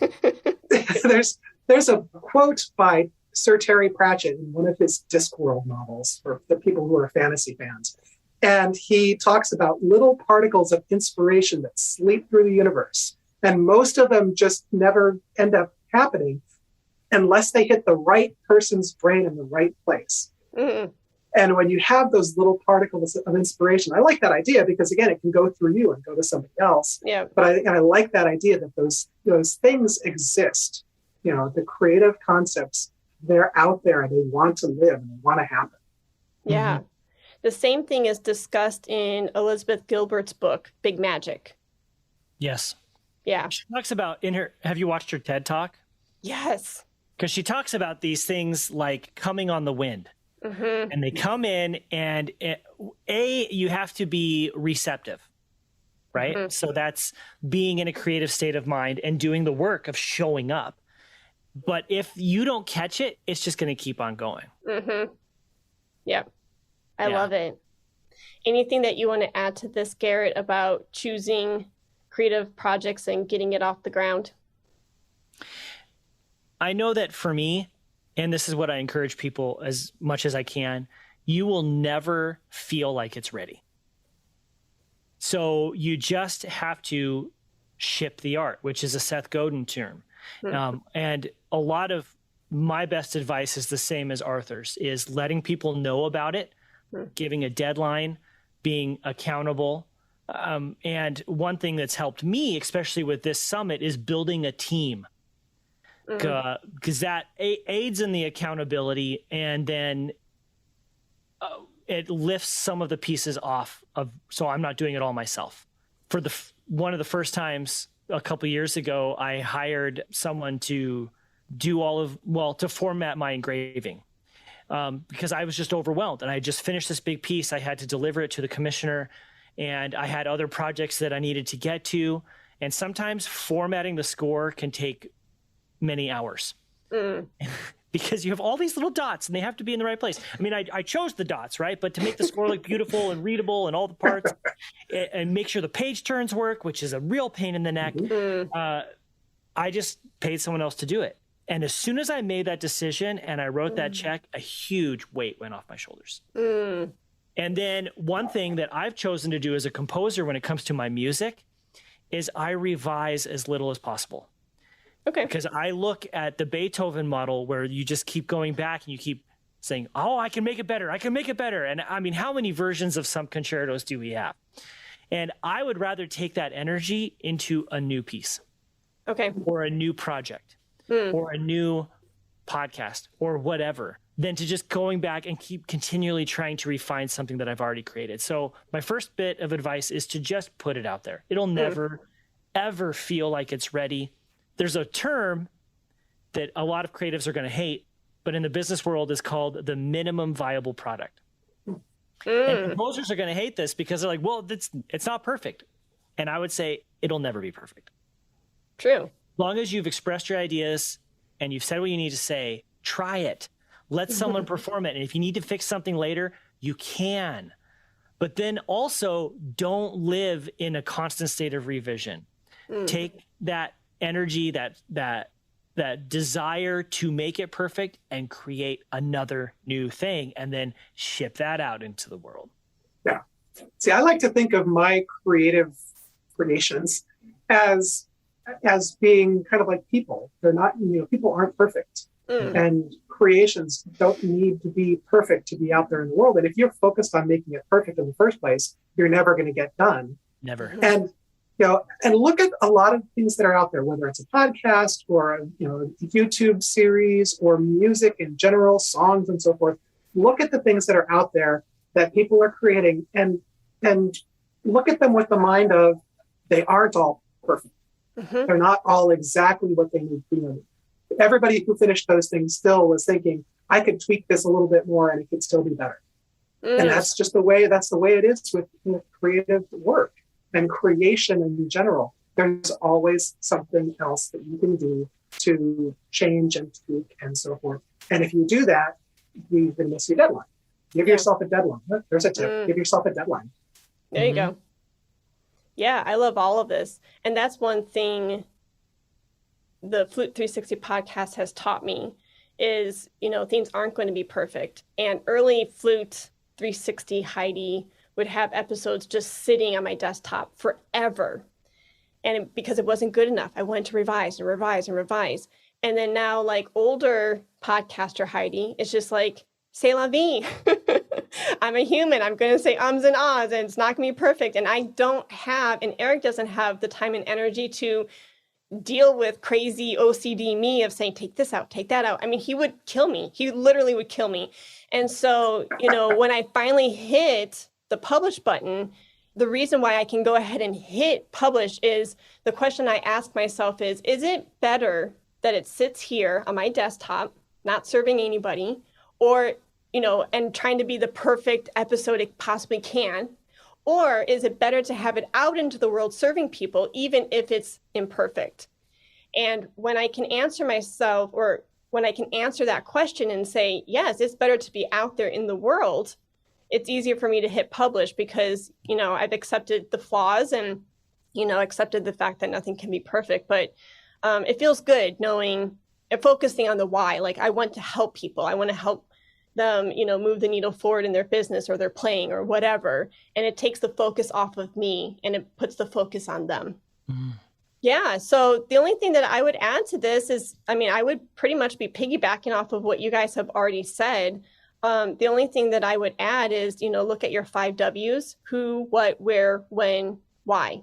[SPEAKER 2] there's a quote by Sir Terry Pratchett in one of his Discworld novels for the people who are fantasy fans. And he talks about little particles of inspiration that sleep through the universe. And most of them just never end up happening unless they hit the right person's brain in the right place. And when you have those little particles of inspiration, I like that idea because, again, it can go through you and go to somebody else. Yeah. But I like that idea that those things exist. The creative concepts, they're out there and they want to live and they want to happen. Yeah. The same thing is discussed in Elizabeth Gilbert's book, Big Magic.
[SPEAKER 1] Yes.
[SPEAKER 2] Yeah.
[SPEAKER 1] She talks about have you watched her TED Talk?
[SPEAKER 2] Yes.
[SPEAKER 1] Because she talks about these things like coming on the wind. And they come in and you have to be receptive, right? So that's being in a creative state of mind and doing the work of showing up. But if you don't catch it, it's just going to keep on going.
[SPEAKER 2] Yeah. I love it. Anything that you want to add to this, Garrett, about choosing creative projects and getting it off the ground?
[SPEAKER 1] I know that for me, and this is what I encourage people as much as I can, you will never feel like it's ready. So you just have to ship the art, which is a Seth Godin term. And a lot of my best advice is the same as Arthur's, is letting people know about it, giving a deadline, being accountable. And one thing that's helped me, especially with this summit, is building a team. Because that aids in the accountability, and then it lifts some of the pieces off of, so I'm not doing it all myself. For one of the first times a couple of years ago, I hired someone to do to format my engraving. because I was just overwhelmed, and I just finished this big piece. I had to deliver it to the commissioner, and I had other projects that I needed to get to. And sometimes formatting the score can take many hours because you have all these little dots and they have to be in the right place. I mean, I chose the dots, right? But to make the score look beautiful and readable and all the parts and make sure the page turns work, which is a real pain in the neck, I just paid someone else to do it. And as soon as I made that decision and I wrote that check, a huge weight went off my shoulders. And then one thing that I've chosen to do as a composer when it comes to my music is I revise as little as possible.
[SPEAKER 2] Okay.
[SPEAKER 1] Because I look at the Beethoven model where you just keep going back and you keep saying, oh, I can make it better. I can make it better. And I mean, how many versions of some concertos do we have? And I would rather take that energy into a new piece.
[SPEAKER 2] Okay.
[SPEAKER 1] Or a new project or a new podcast or whatever, than to just going back and keep continually trying to refine something that I've already created. So my first bit of advice is to just put it out there. It'll never, ever feel like it's ready. There's a term that a lot of creatives are going to hate, but in the business world is called the minimum viable product. And composers are going to hate this because they're like, well, it's not perfect. And I would say it'll never be perfect.
[SPEAKER 2] True.
[SPEAKER 1] As long as you've expressed your ideas and you've said what you need to say, try it. Let someone perform it. And if you need to fix something later, you can. But then also don't live in a constant state of revision. Take that energy, that desire to make it perfect and create another new thing and then ship that out into the world.
[SPEAKER 3] Yeah. See, I like to think of my creative creations as being kind of like people. They're not, people aren't perfect. And creations don't need to be perfect to be out there in the world. And if you're focused on making it perfect in the first place, you're never going to get done.
[SPEAKER 1] Never.
[SPEAKER 3] And and look at a lot of things that are out there, whether it's a podcast or a YouTube series or music in general, songs and so forth. Look at the things that are out there that people are creating and look at them with the mind of they aren't all perfect. They're not all exactly what they need to be. Everybody who finished those things still was thinking, I could tweak this a little bit more and it could still be better. And that's just the way it is with creative work and creation in general. There's always something else that you can do to change and tweak and so forth. And if you do that, you're going to miss your deadline. Give yourself a deadline. There's a tip. Give yourself a deadline.
[SPEAKER 2] There you go. Yeah, I love all of this. And that's one thing the Flute 360 podcast has taught me is, things aren't going to be perfect. And early Flute 360 Heidi would have episodes just sitting on my desktop forever. And because it wasn't good enough, I went to revise and revise and revise. And then now, like older podcaster Heidi, it's just like, c'est la vie. I'm a human. I'm going to say ums and ahs, and it's not going to be perfect. And I don't have, and Eric doesn't have the time and energy to deal with crazy OCD me of saying, take this out, take that out. I mean, he would kill me. He literally would kill me. And so, when I finally hit the publish button, the reason why I can go ahead and hit publish is the question I ask myself is it better that it sits here on my desktop, not serving anybody, or, and trying to be the perfect episode it possibly can? Or is it better to have it out into the world serving people, even if it's imperfect? And when I can answer myself, or when I can answer that question and say, yes, it's better to be out there in the world, it's easier for me to hit publish because, I've accepted the flaws and, accepted the fact that nothing can be perfect. But it feels good knowing and focusing on the why. Like, I want to help people. I want to help them, move the needle forward in their business or their playing or whatever. And it takes the focus off of me and it puts the focus on them. Yeah. So the only thing that I would add to this is, I would pretty much be piggybacking off of what you guys have already said. The only thing that I would add is, look at your 5 W's: who, what, where, when, why.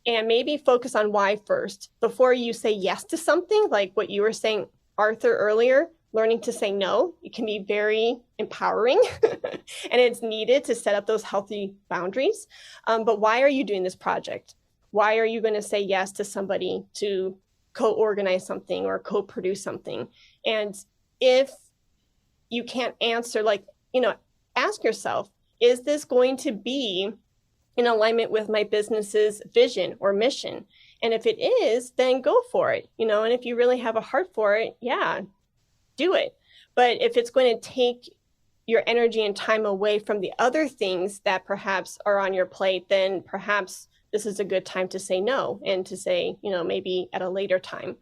[SPEAKER 2] And maybe focus on why first before you say yes to something, like what you were saying, Arthur, earlier. Learning to say no, it can be very empowering and it's needed to set up those healthy boundaries. But why are you doing this project? Why are you going to say yes to somebody to co-organize something or co-produce something? And if you can't answer, like, ask yourself, is this going to be in alignment with my business's vision or mission? And if it is, then go for it, and if you really have a heart for it, yeah, do it. But if it's going to take your energy and time away from the other things that perhaps are on your plate, then perhaps this is a good time to say no and to say, maybe at a later time.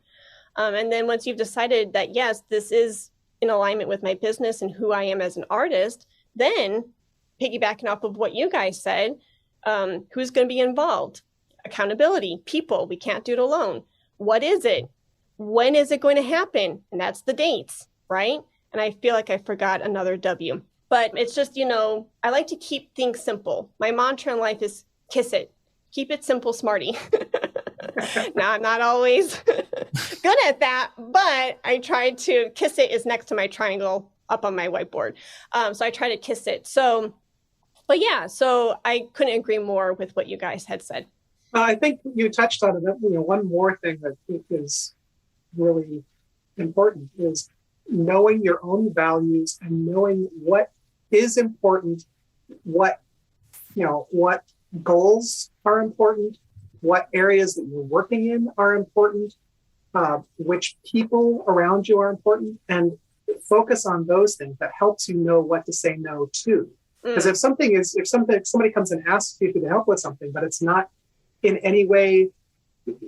[SPEAKER 2] And then once you've decided that, yes, this is in alignment with my business and who I am as an artist, then piggybacking off of what you guys said, who's going to be involved? Accountability, people, we can't do it alone. What is it? When is it going to happen? And that's the dates, right? And I feel like I forgot another W, but it's just, I like to keep things simple. My mantra in life is kiss it. Keep it simple, smarty. Now, I'm not always good at that, but I try to kiss it is next to my triangle up on my whiteboard. So I try to kiss it. So I couldn't agree more with what you guys had said.
[SPEAKER 3] I think you touched on it. One more thing that is really important is knowing your own values and knowing what is important, what goals are important, what areas that you're working in are important, which people around you are important, and focus on those things. That helps you know what to say no to. Because if somebody comes and asks you to help with something, but it's not in any way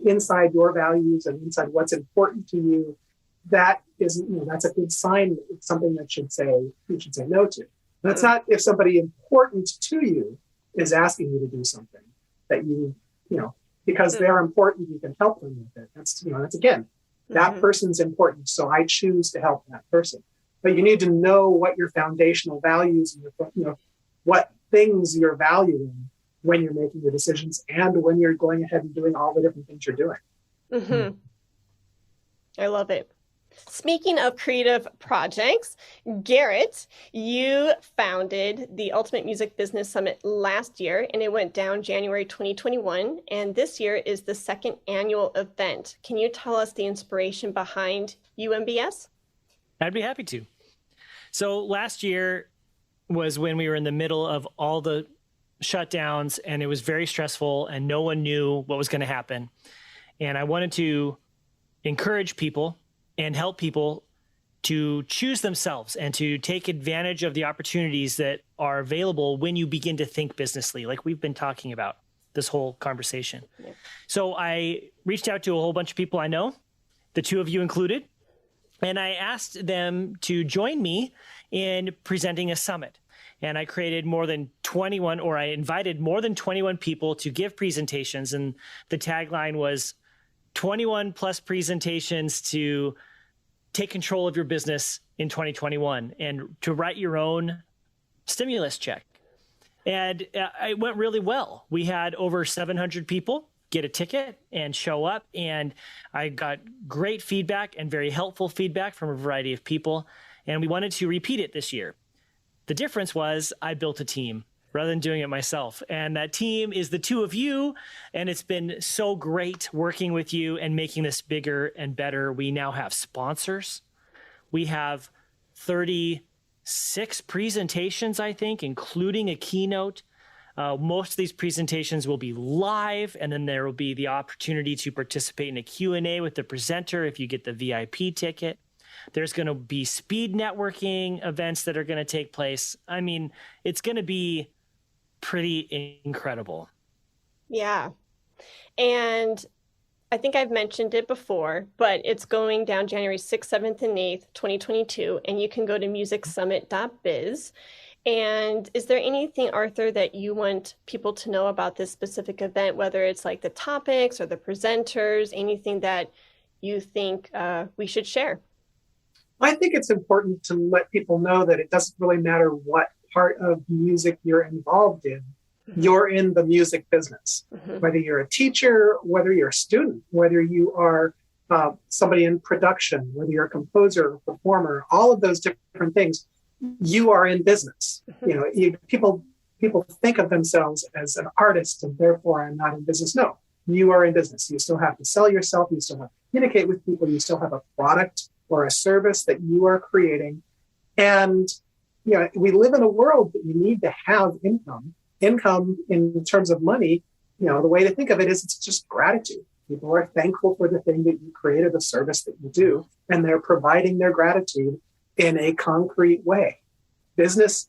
[SPEAKER 3] inside your values and inside what's important to you, that isn't, that's a good sign. It's something that you should say no to. That's not if somebody important to you is asking you to do something that because they're important, you can help them with it. That's again, that person's important, so I choose to help that person. But you need to know what your foundational values and what things you're valuing when you're making your decisions and when you're going ahead and doing all the different things you're doing.
[SPEAKER 2] Mm-hmm. I love it. Speaking of creative projects, Garrett, you founded the Ultimate Music Business Summit last year, and it went down January 2021. And this year is the second annual event. Can you tell us the inspiration behind UMBS?
[SPEAKER 1] I'd be happy to. So last year was when we were in the middle of all the shutdowns, and it was very stressful, and no one knew what was going to happen. And I wanted to encourage people and help people to choose themselves and to take advantage of the opportunities that are available when you begin to think businessly, like we've been talking about this whole conversation. Yeah. So I reached out to a whole bunch of people I know, the two of you included, and I asked them to join me in presenting a summit. And I created I invited more than 21 people to give presentations. And the tagline was 21 plus presentations to take control of your business in 2021 and to write your own stimulus check. And it went really well. We had over 700 people get a ticket and show up. And I got great feedback and very helpful feedback from a variety of people. And we wanted to repeat it this year. The difference was I built a team rather than doing it myself. And that team is the two of you. And it's been so great working with you and making this bigger and better. We now have sponsors. We have 36 presentations, I think, including a keynote. Most of these presentations will be live, and then there will be the opportunity to participate in a Q&A with the presenter if you get the VIP ticket. There's going to be speed networking events that are going to take place. I mean, it's going to be pretty incredible.
[SPEAKER 2] Yeah. And I think I've mentioned it before, but it's going down January 6th, 7th, and 8th, 2022, and you can go to musicsummit.biz. And is there anything, Arthur, that you want people to know about this specific event, whether it's like the topics or the presenters, anything that you think we should share?
[SPEAKER 3] I think it's important to let people know that it doesn't really matter what part of music you're involved in. You're in the music business, whether you're a teacher, whether you're a student, whether you are somebody in production, whether you're a composer, a performer, all of those different things, you are in business. People think of themselves as an artist and therefore I'm not in business. No, you are in business. You still have to sell yourself. You still have to communicate with people. You still have a product or a service that you are creating. And we live in a world that you need to have income. Income in terms of money, the way to think of it is it's just gratitude. People are thankful for the thing that you created, the service that you do, and they're providing their gratitude in a concrete way. Business,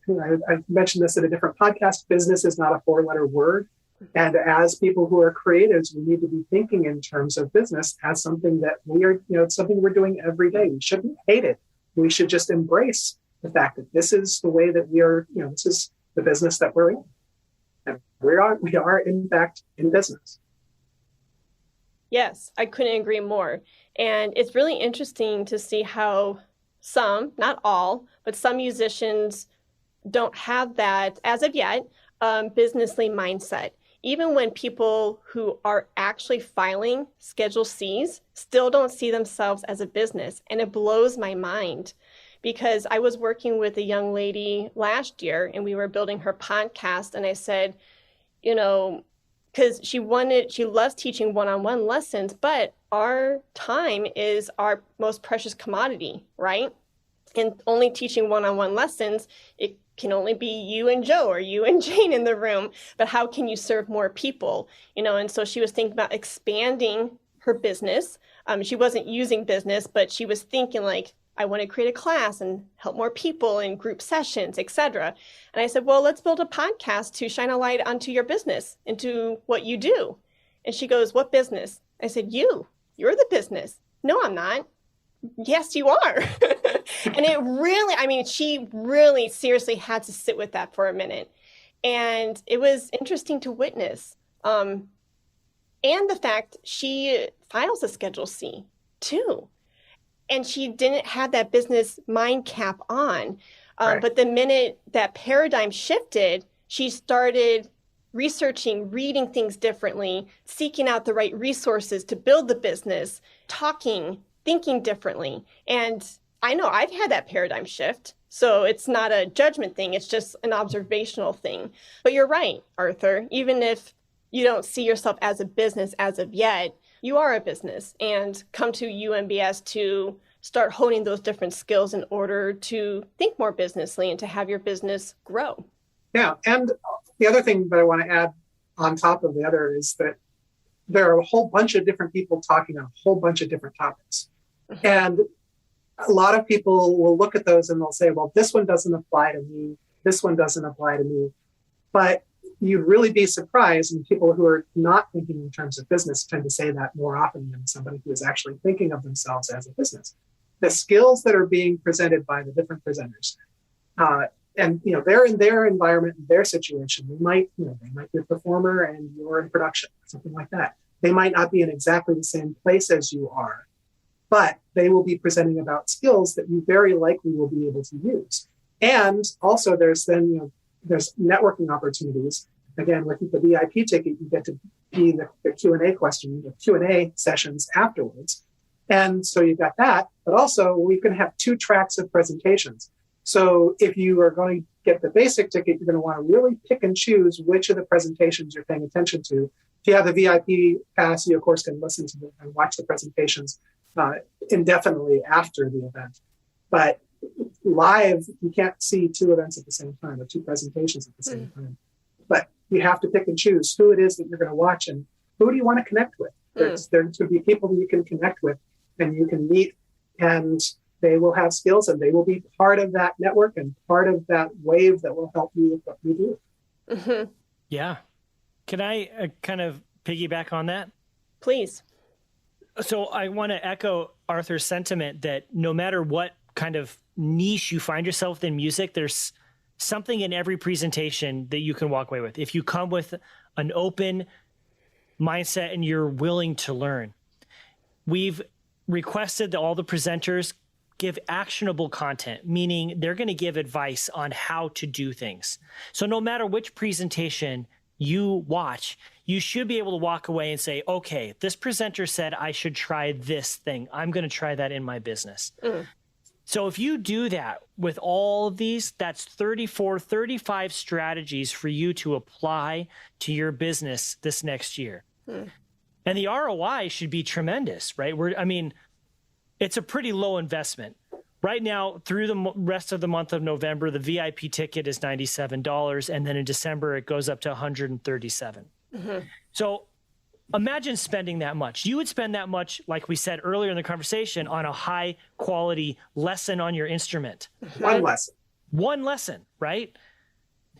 [SPEAKER 3] I've mentioned this in a different podcast, business is not a 4-letter word. And as people who are creatives, we need to be thinking in terms of business as something that we are, it's something we're doing every day. We shouldn't hate it. We should just embrace the fact that this is the way that we are, this is the business that we're in. And we are in fact in business.
[SPEAKER 2] Yes, I couldn't agree more. And it's really interesting to see how some, not all, but some musicians don't have that, as of yet, businessly mindset. Even when people who are actually filing Schedule Cs still don't see themselves as a business. And it blows my mind because I was working with a young lady last year and we were building her podcast. And I said, because she loves teaching one-on-one lessons, but our time is our most precious commodity, right? And only teaching one-on-one lessons, it can only be you and Joe or you and Jane in the room, but how can you serve more people? And so she was thinking about expanding her business. She wasn't using business, but she was thinking like, I want to create a class and help more people in group sessions, etc. And I said, well, let's build a podcast to shine a light onto your business, into what you do. And she goes, what business? I said, you're the business. No, I'm not. Yes, you are. And it really, she really seriously had to sit with that for a minute. And it was interesting to witness. And the fact she files a Schedule C too. And she didn't have that business mind cap on. Right. But the minute that paradigm shifted, she started researching, reading things differently, seeking out the right resources to build the business, talking, thinking differently. And I know I've had that paradigm shift. So it's not a judgment thing. It's just an observational thing. But you're right, Arthur. Even if you don't see yourself as a business as of yet, you are a business, and come to UMBS to start honing those different skills in order to think more businessly and to have your business grow.
[SPEAKER 3] Yeah. And the other thing that I want to add on top of the other is that there are a whole bunch of different people talking on a whole bunch of different topics. Mm-hmm. And a lot of people will look at those and they'll say, well, this one doesn't apply to me. This one doesn't apply to me. But you'd really be surprised, and people who are not thinking in terms of business tend to say that more often than somebody who is actually thinking of themselves as a business. The skills that are being presented by the different presenters, and they're in their environment, in their situation. They might be a performer and you're in production, something like that. They might not be in exactly the same place as you are, but they will be presenting about skills that you very likely will be able to use. And also there's networking opportunities. Again, with the VIP ticket, you get to be the Q&A question, the Q&A sessions afterwards. And so you've got that, but also we can have 2 tracks of presentations. So if you are going to get the basic ticket, you're going to want to really pick and choose which of the presentations you're paying attention to. If you have the VIP pass, you of course can listen to and watch the presentations indefinitely after the event. But live, you can't see 2 events at the same time, or 2 presentations at the same time. But you have to pick and choose who it is that you're going to watch and who do you want to connect with. There's going to be people that you can connect with and you can meet, and they will have skills and they will be part of that network and part of that wave that will help you with what you do.
[SPEAKER 2] Mm-hmm.
[SPEAKER 1] Yeah. Can I kind of piggyback on that?
[SPEAKER 2] Please.
[SPEAKER 1] So I want to echo Arthur's sentiment that no matter what kind of niche you find yourself in music, there's something in every presentation that you can walk away with. If you come with an open mindset and you're willing to learn. We've requested that all the presenters give actionable content, meaning they're going to give advice on how to do things. So no matter which presentation you watch, you should be able to walk away and say, okay, this presenter said I should try this thing. I'm going to try that in my business. So if you do that with all of these, that's 34, 35 strategies for you to apply to your business this next year. And the ROI should be tremendous, right? It's a pretty low investment. right now, through the rest of the month of November, the VIP ticket is $97. And then in December, it goes up to $137. So imagine spending that much. You would spend that much, like we said earlier in the conversation, on a high quality lesson on your instrument. One lesson, right?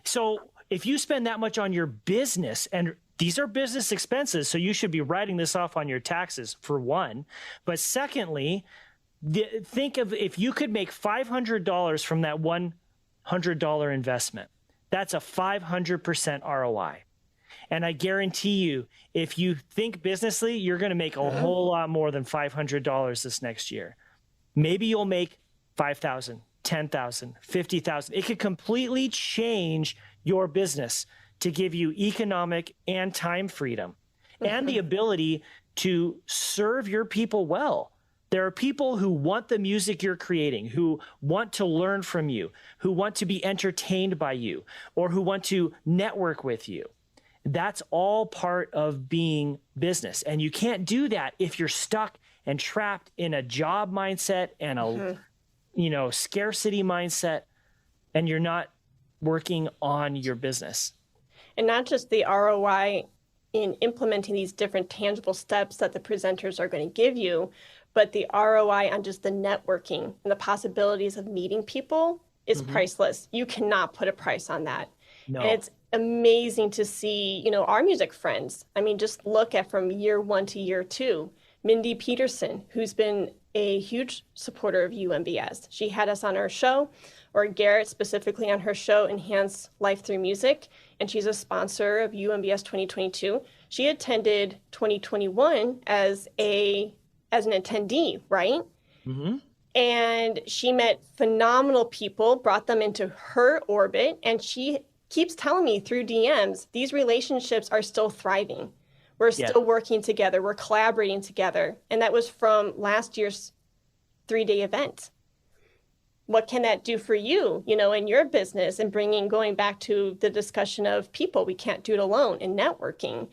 [SPEAKER 1] So if you spend that much on your business, and these are business expenses, so you should be writing this off on your taxes, for one. But secondly, think of if you could make $500 from that $100 investment. That's a 500% ROI. And I guarantee you, if you think businessly, you're going to make a whole lot more than $500 this next year. Maybe you'll make $5,000, $10,000, $50,000. It could completely change your business to give you economic and time freedom and the ability to serve your people well. There are people who want the music you're creating, who want to learn from you, who want to be entertained by you, or who want to network with you. That's all part of being business. And you can't do that if you're stuck and trapped in a job mindset and a scarcity mindset, and you're not working on your business.
[SPEAKER 2] And not just the ROI in implementing these different tangible steps that the presenters are going to give you, but the ROI on just the networking and the possibilities of meeting people is priceless. You cannot put a price on that.
[SPEAKER 1] No.
[SPEAKER 2] And it's amazing to see, our music friends. I mean, just look at from year 1 to year 2. Mindy Peterson, who's been a huge supporter of UMBS. She had us on her show, or Garrett specifically on her show, Enhance Life Through Music, and she's a sponsor of UMBS 2022. She attended 2021 as an attendee, right? And she met phenomenal people, brought them into her orbit, and she keeps telling me through DMs, these relationships are still thriving. We're still working together. We're collaborating together. And that was from last year's 3-day event. What can that do for you, in your business, and going back to the discussion of people? We can't do it alone, and networking.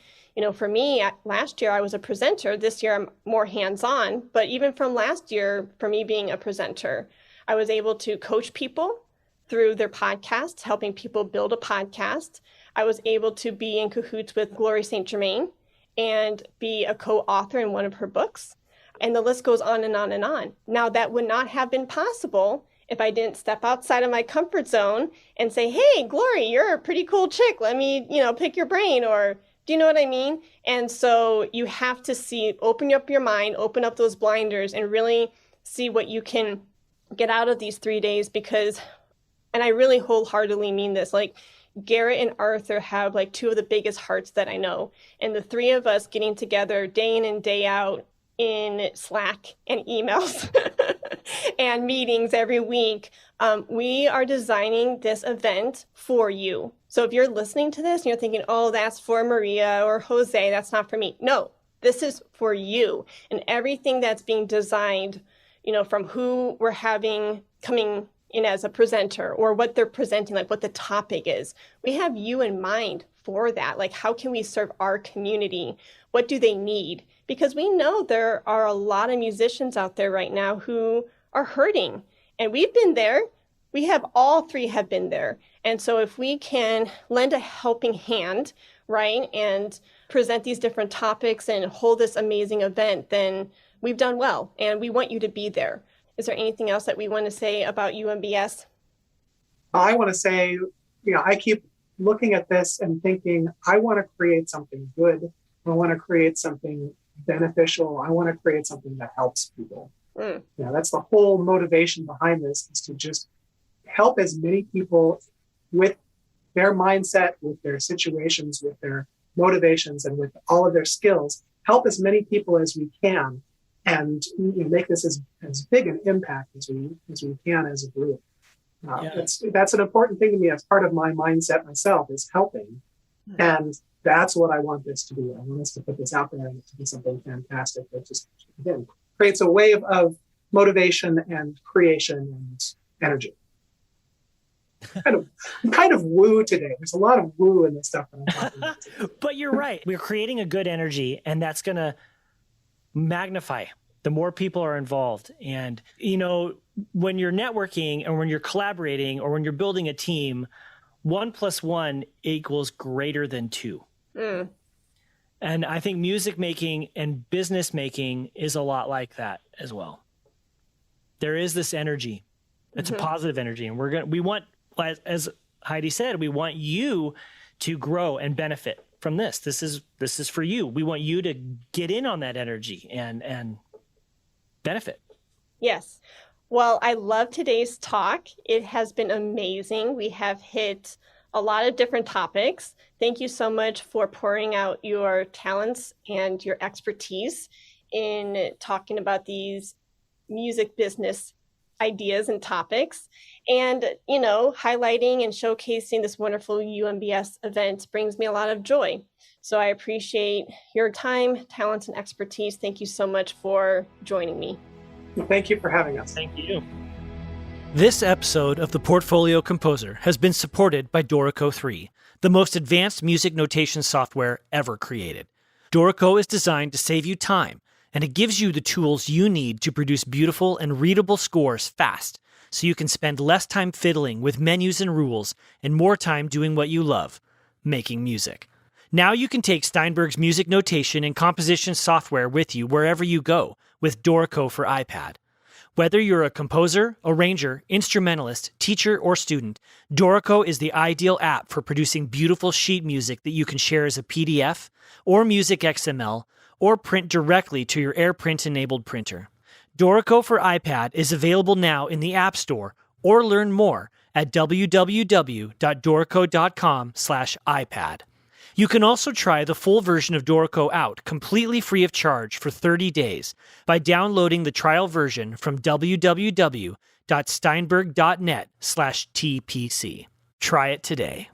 [SPEAKER 2] For me, last year I was a presenter. This year I'm more hands-on. But even from last year, for me being a presenter, I was able to coach people through their podcasts, helping people build a podcast. I was able to be in cahoots with Gloria St. Germain and be a co-author in one of her books. And the list goes on and on and on. Now, that would not have been possible if I didn't step outside of my comfort zone and say, hey, Gloria, you're a pretty cool chick. Let me, pick your brain, or do you know what I mean? And so you have to open up your mind, open up those blinders, and really see what you can get out of these 3 days, because, and I really wholeheartedly mean this, like, Garrett and Arthur have like 2 of the biggest hearts that I know. And the 3 of us getting together day in and day out in Slack and emails and meetings every week, we are designing this event for you. So if you're listening to this and you're thinking, oh, that's for Maria or Jose, that's not for me. No, this is for you. And everything that's being designed, from who we're having coming in as a presenter, or what they're presenting, like what the topic is. We have you in mind for that. Like, how can we serve our community? What do they need? Because we know there are a lot of musicians out there right now who are hurting. And we've been there. All 3 have been there. And so if we can lend a helping hand, right, and present these different topics and hold this amazing event, then we've done well. And we want you to be there. Is there anything else that we want to say about UMBS?
[SPEAKER 3] I want to say, I keep looking at this and thinking, I want to create something good. I want to create something beneficial. I want to create something that helps people. That's the whole motivation behind this, is to just help as many people with their mindset, with their situations, with their motivations, and with all of their skills, help as many people as we can, and make this as big an impact as we can as a group. That's an important thing to me as part of my mindset myself, is helping. And that's what I want this to be. I want us to put this out there and to be something fantastic that just, again, creates a wave of motivation and creation and energy. kind of woo today. There's a lot of woo in this stuff that I'm talking about today.
[SPEAKER 1] But you're right. We're creating a good energy, and that's going to magnify the more people are involved. And, when you're networking and when you're collaborating or when you're building a team, 1 + 1 equals greater than 2. Mm. And I think music making and business making is a lot like that as well. There is this energy. It's a positive energy. And we want, as Heidi said, we want you to grow and benefit from this. This is for you. We want you to get in on that energy and benefit.
[SPEAKER 2] Yes. Well, I love today's talk. It has been amazing. We have hit a lot of different topics. Thank you so much for pouring out your talents and your expertise in talking about these music business ideas and topics. And, highlighting and showcasing this wonderful UMBS event brings me a lot of joy. So I appreciate your time, talents, and expertise. Thank you so much for joining me.
[SPEAKER 3] Thank you for having us.
[SPEAKER 1] Thank you. This episode of The Portfolio Composer has been supported by Dorico 3, the most advanced music notation software ever created. Dorico is designed to save you time, and it gives you the tools you need to produce beautiful and readable scores fast, so you can spend less time fiddling with menus and rules and more time doing what you love, making music. Now you can take Steinberg's music notation and composition software with you wherever you go with Dorico for iPad. Whether you're a composer, arranger, instrumentalist, teacher, or student, Dorico is the ideal app for producing beautiful sheet music that you can share as a PDF or music XML or print directly to your AirPrint-enabled printer. Dorico for iPad is available now in the App Store, or learn more at www.dorico.com/iPad. You can also try the full version of Dorico out completely free of charge for 30 days by downloading the trial version from www.steinberg.net/TPC. Try it today.